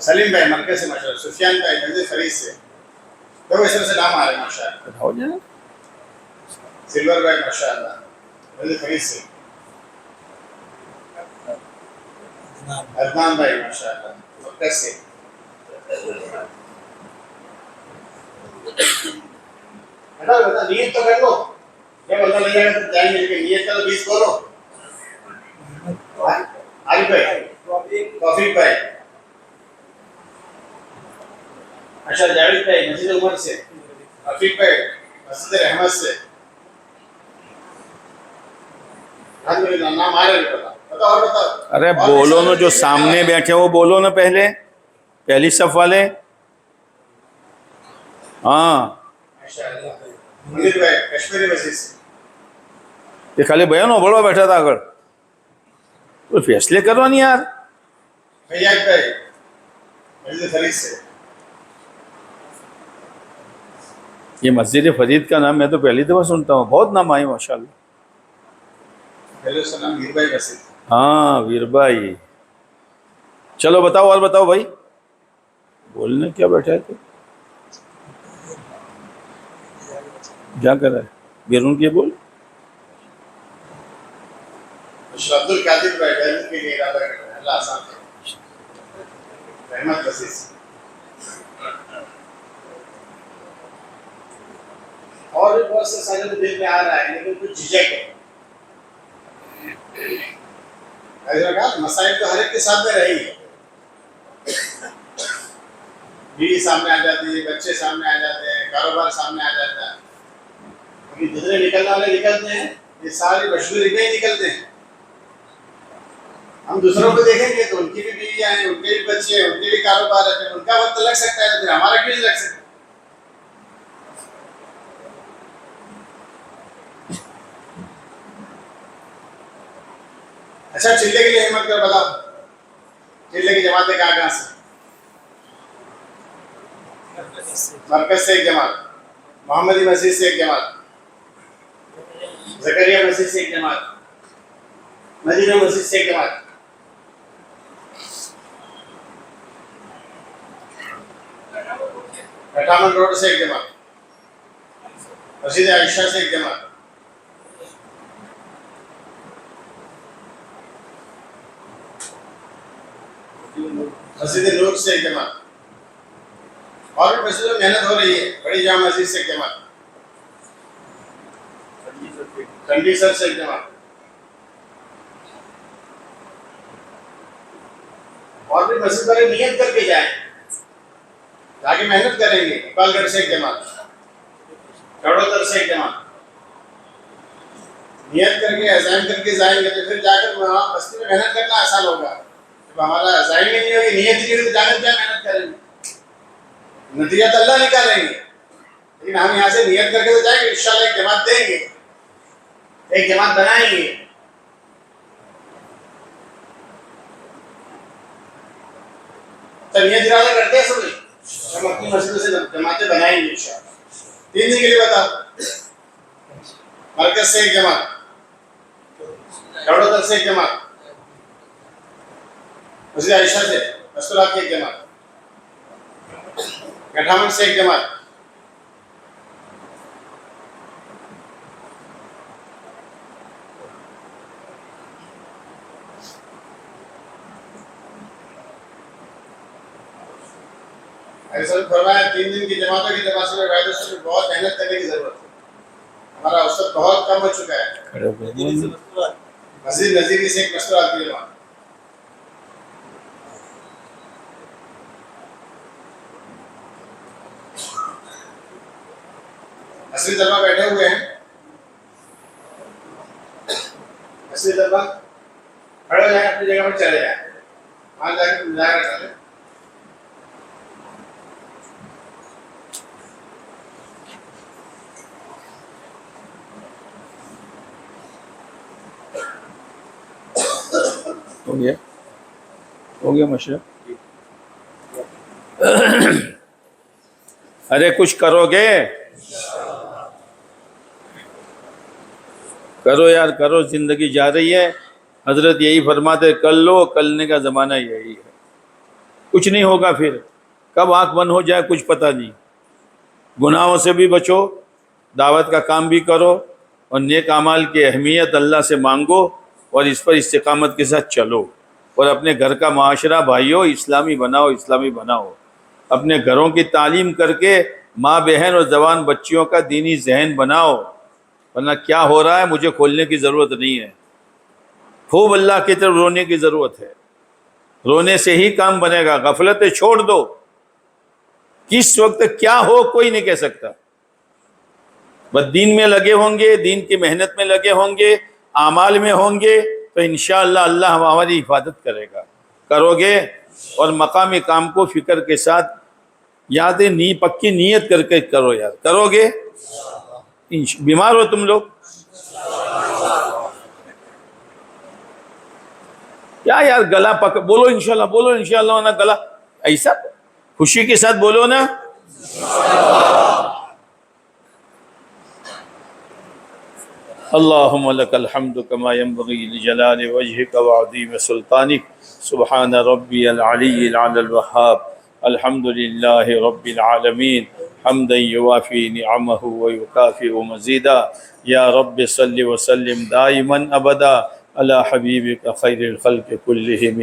سلیم بھائی مرکز سے ماشاء اللہ, سفیان بھائی مسجد فرید سے. دو اس طرح سے نام آ رہے ہیں ماشاء اللہ. ہو جائے. سلور بھائی ماشاء اللہ مسجد فرید سے. عدنان بھائی ماشاء اللہ مرکز سے. بتا نیت تو کر لو, جب اللہ نہیں آئے تو جائیں گے, لیکن نیت کا تو 20 بولو. عارف بھائی, توفیق بھائی, اچھا جاوید بھائی مسجد عمر سے, رفیق بھائی مسجد رحمت سے. الحمدللہ نام آ رہے ہیں. بتا اور بتا. ارے بولو نا, جو سامنے بیٹھے وہ بولو نا, پہلی صف والے. ہاں ماشاء اللہ منیر بھائی کشمیری مسجد سے. یہ خالی بیان ہو بڑا بیٹھا تھا اگر تو فیصلے کرو نہیں یار. فیاض بھائی مسجد فرید سے. یہ مسجد فرید کا نام میں تو پہلی دفعہ سنتا ہوں, بہت نام آئے ماشاء اللہ. ہیلو السلام میر بھائی مسجد. ہاں ویر بھائی. چلو بتاؤ اور بتاؤ بھائی, بولنے کیا بیٹھا ہے تو کیا کر رہا ہے, بیرون کے بول. عبد القادر بھائی بیرون کے لیے ارادہ کر رہے ہیں, اللہ آسان کرے. رحمت مسجد سے. اور بھی بہت سے سارے دل میں آ رہا ہے, لیکن کچھ جھجک ہے. مسائل تو ہر ایک کے سامنے رہی ہے. بیوی سامنے آ جاتی ہے, بچے سامنے آ جاتے ہیں, کاروبار سامنے آ جاتا ہے. لیکن جتنے نکلنے والے نکلتے ہیں, یہ ساری مشہوری میں ہی نکلتے ہیں. ہم دوسروں کو دیکھیں گے تو ان کی بھی بیویاں ہیں, ان کے بھی بچے ہیں, ان کے بھی کاروبار ہے. ان کا وقت لگ سکتا ہے, تو پھر ہمارا کیوں نہیں لگ سکتا؟ اچھا چلے کے لیے ہمت کر بتاؤ, چلے کی جماعتیں کہاں سے؟ مرکز سے ایک جماعت, محمدی مسجد سے ایک جماعت, زکریا مسجد سے ایک جماعت, مدینہ مسجد سے ایک جماعت, کٹامن روڈ سے ایک جماعت, مسجد عائشہ سے ایک جماعت, مسجد نور سے ایک جماعت, اور بھی مسجدوں میں محنت ہو رہی ہے. بڑی جامع مسجد سے ایک جماعت, کنڈی سر سے ایک جماعت, اور بھی مسجد والے نیت کر کے جائیں, جا کے محنت کریں گے. اقبال گڑھ سے ایک جماعت, کڑوتر سے ایک جماعت, نیت کر کے عزائم کر کے جائیں گے تو پھر جا کر وہاں مسجد میں محنت کرنا آسان ہوگا. جب ہمارا عزائم ہی نہیں ہوگی, نیت ہی نہیں ہوگی تو جا کر کیا محنت کریں گے؟ نتیجہ تو اللہ نکالیں گے. لیکن ہم یہاں سے نیت کر کے تو جائیں گے, انشاءاللہ ایک جماعت دیں گے, ایک جماعت بنائیں گے. تو نیت ارادہ کرتے ہیں سب لوگ, ہم اپنی مسجدوں سے جماعتیں بنائیں گے انشاءاللہ. 3 دن کے لیے بتاؤ. مرکز سے ایک جماعت, کڑوتر سے ایک جماعت, مسجد عائشہ سے مستورات کی ایک جماعت, کٹھامن سے ایک جماعت, ایسا فرمایا 3 دن کی جماعتوں کی جماعت میں بہت محنت کرنے کی ضرورت ہے. ہمارا اوسط بہت کم ہو چکا ہے. مسجد نظیری سے ایک مستورات کی جماعت, اصلی طلبہ بیٹھے ہوئے ہیں, اصلی طلبہ کھڑے ہو جائیں, اپنی جگہ پر چلے جائیں, وہاں جا کے مظاہرہ کر لیں. ہو گیا مشرف. ارے کچھ کرو گے, کرو یار کرو, زندگی جا رہی ہے. حضرت یہی فرماتے کر لو, کرنے کا زمانہ یہی ہے. کچھ نہیں ہوگا, پھر کب آنکھ بند ہو جائے کچھ پتہ نہیں. گناہوں سے بھی بچو, دعوت کا کام بھی کرو, اور نیک اعمال کی اہمیت اللہ سے مانگو, اور اس پر استقامت کے ساتھ چلو. اور اپنے گھر کا معاشرہ بھائیو اسلامی بناؤ, اسلامی بناؤ. اپنے گھروں کی تعلیم کر کے ماں بہن اور جوان بچیوں کا دینی ذہن بناؤ, ورنہ کیا ہو رہا ہے مجھے کھولنے کی ضرورت نہیں ہے. خوب اللہ کی طرف رونے کی ضرورت ہے. رونے سے ہی کام بنے گا. غفلتیں چھوڑ دو. کس وقت کیا ہو کوئی نہیں کہہ سکتا. بس دین میں لگے ہوں گے, دین کی محنت میں لگے ہوں گے, اعمال میں ہوں گے, تو انشاءاللہ اللہ ہماری حفاظت کرے گا. کرو گے, اور مقامی کام کو فکر کے ساتھ یادیں پکی نیت کر کے کرو یار. کرو گے. بیمار ہو تم لوگ کیا یار, گلا بولو انشاءاللہ, بولو انشاءاللہ, ورنہ گلا ایسا خوشی کے ساتھ بولو نا. اللہم لک الحمد کما ینبغی لجلال وجہک وعظیم سلطانک. سبحان ربی العلی العلی الوہاب. الحمد للہ رب العالمین حمدا یوافی نعمہ ویکافئ مزیدا. یا رب صل وسلم دائما ابدا علی حبیبک خیر الخلق کلہم.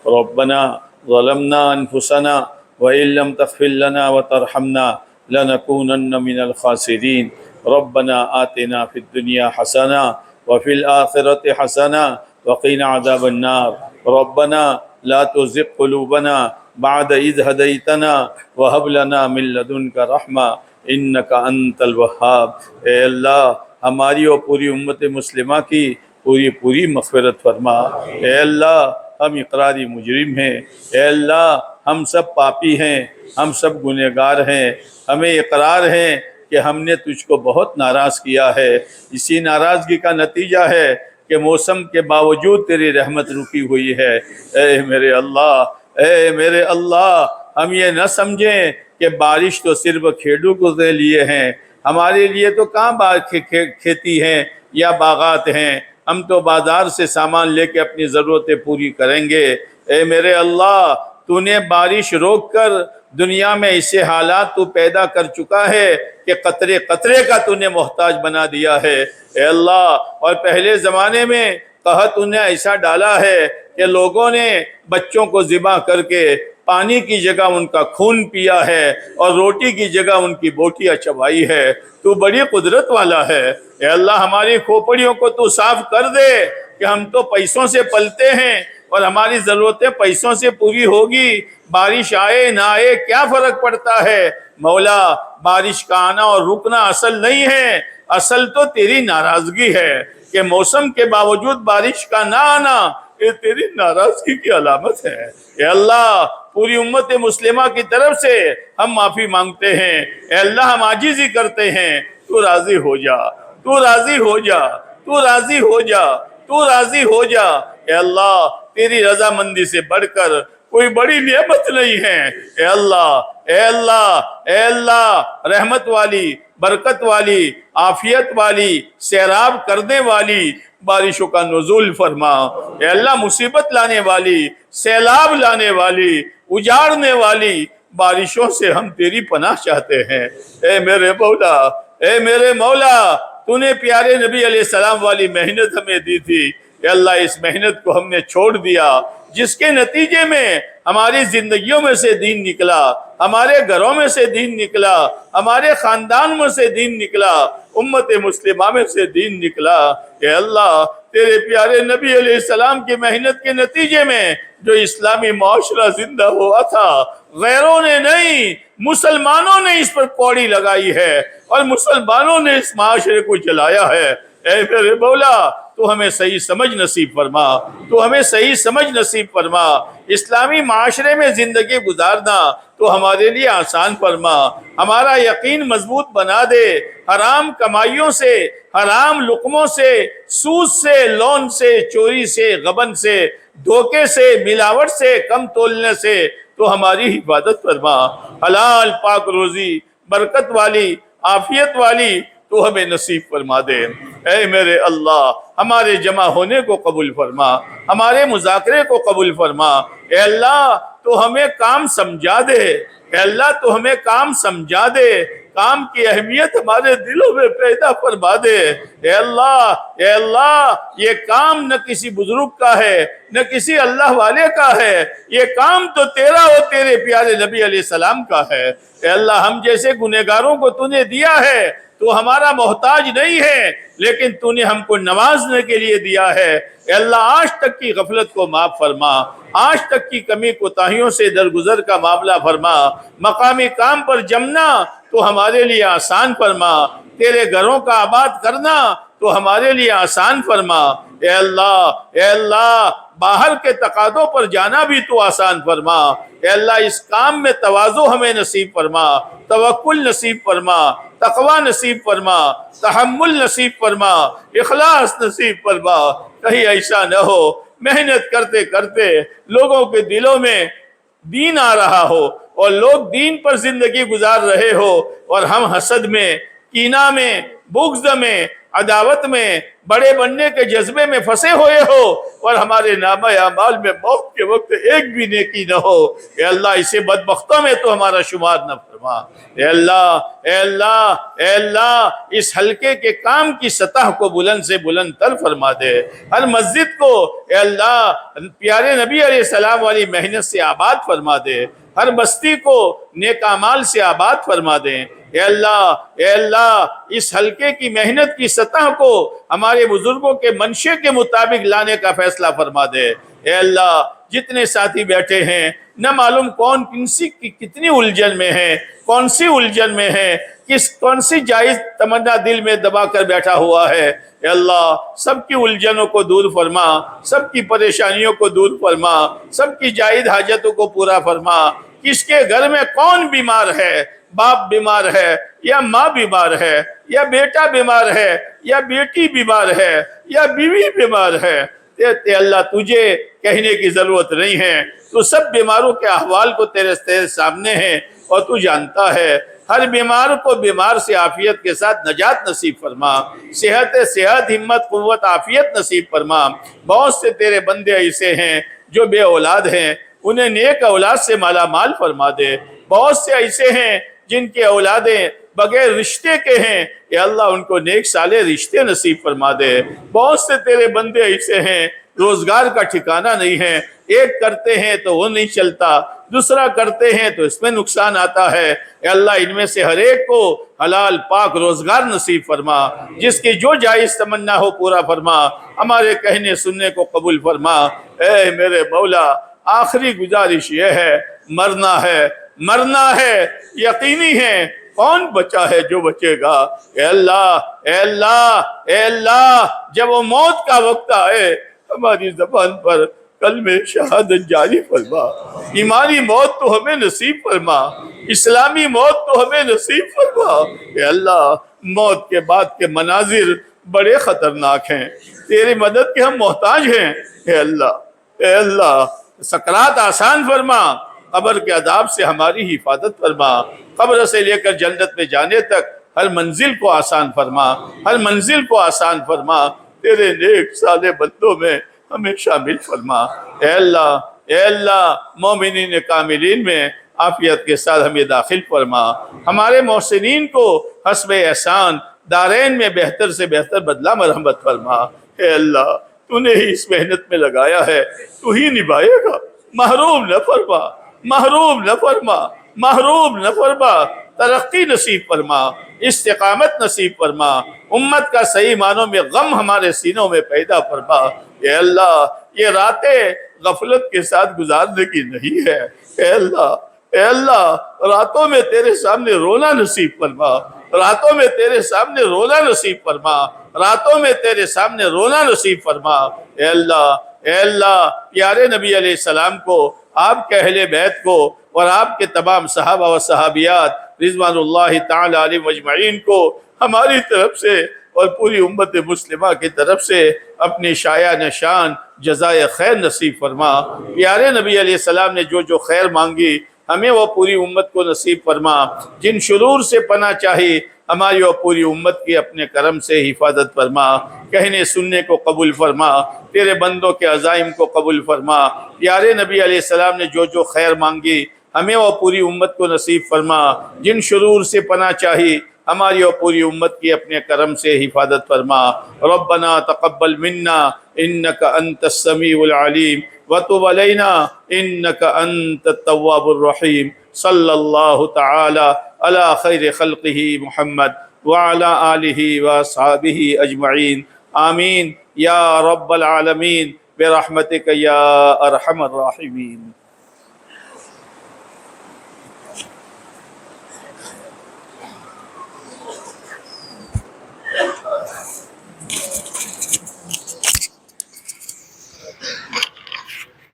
ربنا ظلمنا انفسنا وإن لم تغفر لنا وترحمنا لنكونن من الخاسرين. ربنا آتنا في الدنيا حسنة وفي الآخرة حسنة وقنا عذاب النار. ربنا لا تزغ قلوبنا بعد إذ هديتنا وهب لنا من لدنك رحمة إنك أنت الوهاب. اے اللہ ہماری اور پوری امت مسلمہ کی پوری مغفرت فرما. اے اللہ ہم اقراری مجرم ہیں. اے اللہ ہم سب پاپی ہیں, ہم سب گنہگار ہیں. ہمیں اقرار ہے کہ ہم نے تجھ کو بہت ناراض کیا ہے. اسی ناراضگی کا نتیجہ ہے کہ موسم کے باوجود تیری رحمت رکی ہوئی ہے. اے میرے اللہ, اے میرے اللہ, ہم یہ نہ سمجھیں کہ بارش تو صرف کھیتوں کے لیے ہیں. ہمارے لیے تو کہاں کھیتی ہیں, یا باغات ہیں، ہم تو بازار سے سامان لے کے اپنی ضرورتیں پوری کریں گے۔ اے میرے اللہ، تو نے بارش روک کر دنیا میں ایسے حالات تو پیدا کر چکا ہے کہ قطرے قطرے کا تو نے محتاج بنا دیا ہے اے اللہ۔ اور پہلے زمانے میں قحط تو نے ایسا ڈالا ہے کہ لوگوں نے بچوں کو ذبح کر کے پانی کی جگہ ان کا خون پیا ہے اور روٹی کی جگہ ان کی بوٹیاں چبائی ہے۔ تو بڑی قدرت والا ہے اے اللہ، ہماری کھوپڑیوں کو تو صاف کر دے کہ ہم تو پیسوں سے پلتے ہیں اور ہماری ضرورتیں پیسوں سے پوری ہوگی، بارش آئے نہ آئے کیا فرق پڑتا ہے مولا۔ بارش کا آنا اور رکنا اصل نہیں ہے، اصل تو تیری ناراضگی ہے کہ موسم کے باوجود بارش کا نہ آنا یہ تیری ناراضگی کی علامت ہے اے اللہ۔ پوری امت مسلمہ کی طرف سے ہم معافی مانگتے ہیں اے اللہ، ہم عاجزی کرتے ہیں، تو راضی ہو جا، تو راضی ہو جا، تو راضی ہو جا، تو راضی ہو جا اے اللہ۔ تیری رضامندی سے بڑھ کر کوئی بڑی نعمت نہیں ہے اے اللہ، اے اللہ، اے اللہ، رحمت والی، برکت والی، عافیت والی، سیراب کرنے والی، بارشوں کا نزول فرما اے اللہ، مصیبت لانے والی، سیلاب لانے والی، اجاڑنے والی بارشوں سے ہم تیری پناہ چاہتے ہیں اے میرے مولا، اے میرے مولا۔ تو نے پیارے نبی علیہ السلام والی محنت ہمیں دی تھی اے اللہ، اس محنت کو ہم نے چھوڑ دیا جس کے نتیجے میں ہماری زندگیوں میں سے دین نکلا، ہمارے گھروں میں سے دین نکلا، ہمارے خاندان میں سے دین نکلا، امت مسلمہ میں سے دین نکلا اے اللہ۔ تیرے پیارے نبی علیہ السلام کی محنت کے نتیجے میں جو اسلامی معاشرہ زندہ ہوا تھا، غیروں نے نہیں، مسلمانوں نے اس پر کوڑی لگائی ہے اور مسلمانوں نے اس معاشرے کو جلایا ہے اے میرے مولا۔ تو ہمیں صحیح سمجھ نصیب فرما، تو ہمیں صحیح سمجھ نصیب فرما۔ اسلامی معاشرے میں زندگی گزارنا تو ہمارے لیے آسان فرما، ہمارا یقین مضبوط بنا دے، حرام کمائیوں سے، حرام لقموں سے، سود سے، لون سے، چوری سے، غبن سے، دھوکے سے، ملاوٹ سے، کم تولنے سے تو ہماری حفاظت فرما۔ حلال پاک روزی، برکت والی، عافیت والی تو ہمیں نصیب فرما دے اے میرے اللہ۔ ہمارے جمع ہونے کو قبول فرما، ہمارے مذاکرے کو قبول فرما اے اللہ۔ تو ہمیں کام سمجھا دے اے اللہ، تو ہمیں کام سمجھا دے، کام کی اہمیت ہمارے دلوں میں پیدا فرما دے اے اللہ۔ اے اللہ، یہ کام نہ کسی بزرگ کا ہے نہ کسی اللہ والے کا ہے، یہ کام تو تیرا اور تیرے پیارے نبی علیہ السلام کا ہے اے اللہ۔ ہم جیسے گنہگاروں کو تو نے دیا ہے، تو ہمارا محتاج نہیں ہے، لیکن تو نے ہم کو نوازنے کے لیے دیا ہے اے اللہ۔ آج تک کی غفلت کو معاف فرما، آج تک کی کمی کوتاہیوں سے درگزر کا معاملہ فرما، مقامی کام پر جمنا تو ہمارے لیے آسان فرما، تیرے گھروں کا آباد کرنا تو ہمارے لیے آسان فرما اے اللہ۔ اے اللہ، باہر کے تقاضوں پر جانا بھی تو آسان فرما اے اللہ۔ اس کام میں تواضع ہمیں نصیب فرما، توکل نصیب فرما، تقوی نصیب فرما، تحمل نصیب فرما، اخلاص نصیب فرما۔ کہیں ایسا نہ ہو محنت کرتے کرتے لوگوں کے دلوں میں دین آ رہا ہو اور لوگ دین پر زندگی گزار رہے ہو اور ہم حسد میں، کینہ میں، بغض میں، عداوت میں، بڑے بننے کے جذبے میں پھنسے ہوئے ہو اور ہمارے نامہ اعمال میں موت کے وقت ایک بھی نیکی نہ ہو اے اللہ۔ اسے بدبختوں میں تو ہمارا شمار نہ فرما اے اللہ۔ اے اللہ، اے اللہ، اس حلقے کے کام کی سطح کو بلند سے بلند تر فرما دے، ہر مسجد کو اے اللہ پیارے نبی علیہ السلام والی محنت سے آباد فرما دے، ہر بستی کو نیک اعمال سے آباد فرما دے اے اللہ۔ اے اللہ، اس حلقے کی محنت کی سطح کو ہمارے بزرگوں کے منشے کے مطابق لانے کا فیصلہ فرما دے اے اللہ۔ جتنے ساتھی بیٹھے ہیں نہ معلوم کون کتنی الجھن میں ہے، کون سی الجھن میں ہے، کون سی جائز تمنا دل میں دبا کر بیٹھا ہوا ہے اے اللہ۔ سب کی الجھنوں کو دور فرما، سب کی پریشانیوں کو دور فرما، سب کی جائز حاجتوں کو پورا فرما۔ کس کے گھر میں کون بیمار ہے، باپ بیمار ہے یا ماں بیمار ہے یا بیٹا بیمار ہے یا بیٹی بیمار ہے یا بیوی بیمار ہے، اللہ تجھے کہنے کی ضرورت نہیں ہے، تو سب بیماروں کے احوال کو تیرے سامنے ہے اور تو جانتا ہے۔ ہر بیمار کو بیمار سے عافیت کے ساتھ نجات نصیب فرما، صحت، ہمت، قوت، عافیت نصیب فرما۔ بہت سے تیرے بندے ایسے ہیں جو بے اولاد ہیں، انہیں نیک اولاد سے مالا مال فرما دے۔ بہت سے ایسے ہیں جن کے اولادیں بغیر رشتے کے ہیں، یا اللہ ان کو نیک صالح رشتے نصیب فرما دے۔ بہت سے تیرے بندے ایسے ہیں روزگار کا ٹھکانہ نہیں ہے، ایک کرتے ہیں تو وہ نہیں چلتا، دوسرا کرتے ہیں تو اس میں نقصان آتا ہے۔ اے اللہ ان میں سے ہر ایک کو حلال پاک روزگار نصیب فرما، جس کی جو جائز تمنا ہو پورا فرما، ہمارے کہنے سننے کو قبول فرما۔ اے میرے مولا، آخری گزارش یہ ہے، مرنا ہے یقینی ہے، کون بچا ہے جو بچے گا؟ اے اللہ جب وہ موت کا وقت آئے ہماری زبان پر کلمہ شہادت جاری فرما، ایمانی موت تو ہمیں نصیب فرما، اسلامی موت تو ہمیں نصیب فرما۔ اے اللہ موت کے بعد کے مناظر بڑے خطرناک ہیں، تیری مدد کے ہم محتاج ہیں۔ اے اللہ سکرات آسان فرما، قبر کے عذاب سے ہماری حفاظت فرما، قبر سے لے کر جنت میں جانے تک ہر منزل کو آسان فرما، تیرے نیک صالح بندوں میں ہمیں شامل فرما۔ اے اللہ مومنین کاملین میں عافیت کے ساتھ ہمیں داخل فرما، ہمارے محسنین کو حسب احسان دارین میں بہتر سے بہتر بدلہ مرحمت فرما۔ اے اللہ تو نے ہی اس محنت میں لگایا ہے، تو ہی نبھائے گا، محروم نہ فرما، ترقی نصیب فرما، استقامت نصیب فرما، امت کا صحیح معنوں میں غم ہمارے سینوں میں پیدا فرما۔ اے اللہ یہ راتیں غفلت کے ساتھ گزارنے کی نہیں ہے، اے اللہ راتوں میں تیرے سامنے رونا نصیب فرما، اے اللہ پیارے نبی علیہ السلام کو، آپ کے اہل بیت کو اور آپ کے تمام صحابہ و صحابیات رضوان اللہ تعالی علیہم اجمعین کو ہماری طرف سے اور پوری امت مسلمہ کی طرف سے اپنی شایع نشان جزائے خیر نصیب فرما۔ پیارے نبی علیہ السلام نے جو خیر مانگی ہمیں وہ پوری امت کو نصیب فرما، جن شرور سے پناہ چاہی ہماری اور پوری امت کی اپنے کرم سے حفاظت فرما، کہنے سننے کو قبول فرما، تیرے بندوں کے عزائم کو قبول فرما۔ پیارے نبی علیہ السلام نے جو خیر مانگی ہمیں وہ پوری امت کو نصیب فرما، جن شرور سے پناہ چاہی ہماری اور پوری امت کی اپنے کرم سے حفاظت فرما۔ ربنا تقبل منا انک انت السمیع العلیم وتب علینا انک انت التواب الرحیم۔ صلی اللہ تعالی علی خیر خلقہ محمد وعلی آلہ واصحابہ اجمعین، آمین یا رب العالمین برحمتک یا ارحم الراحمین۔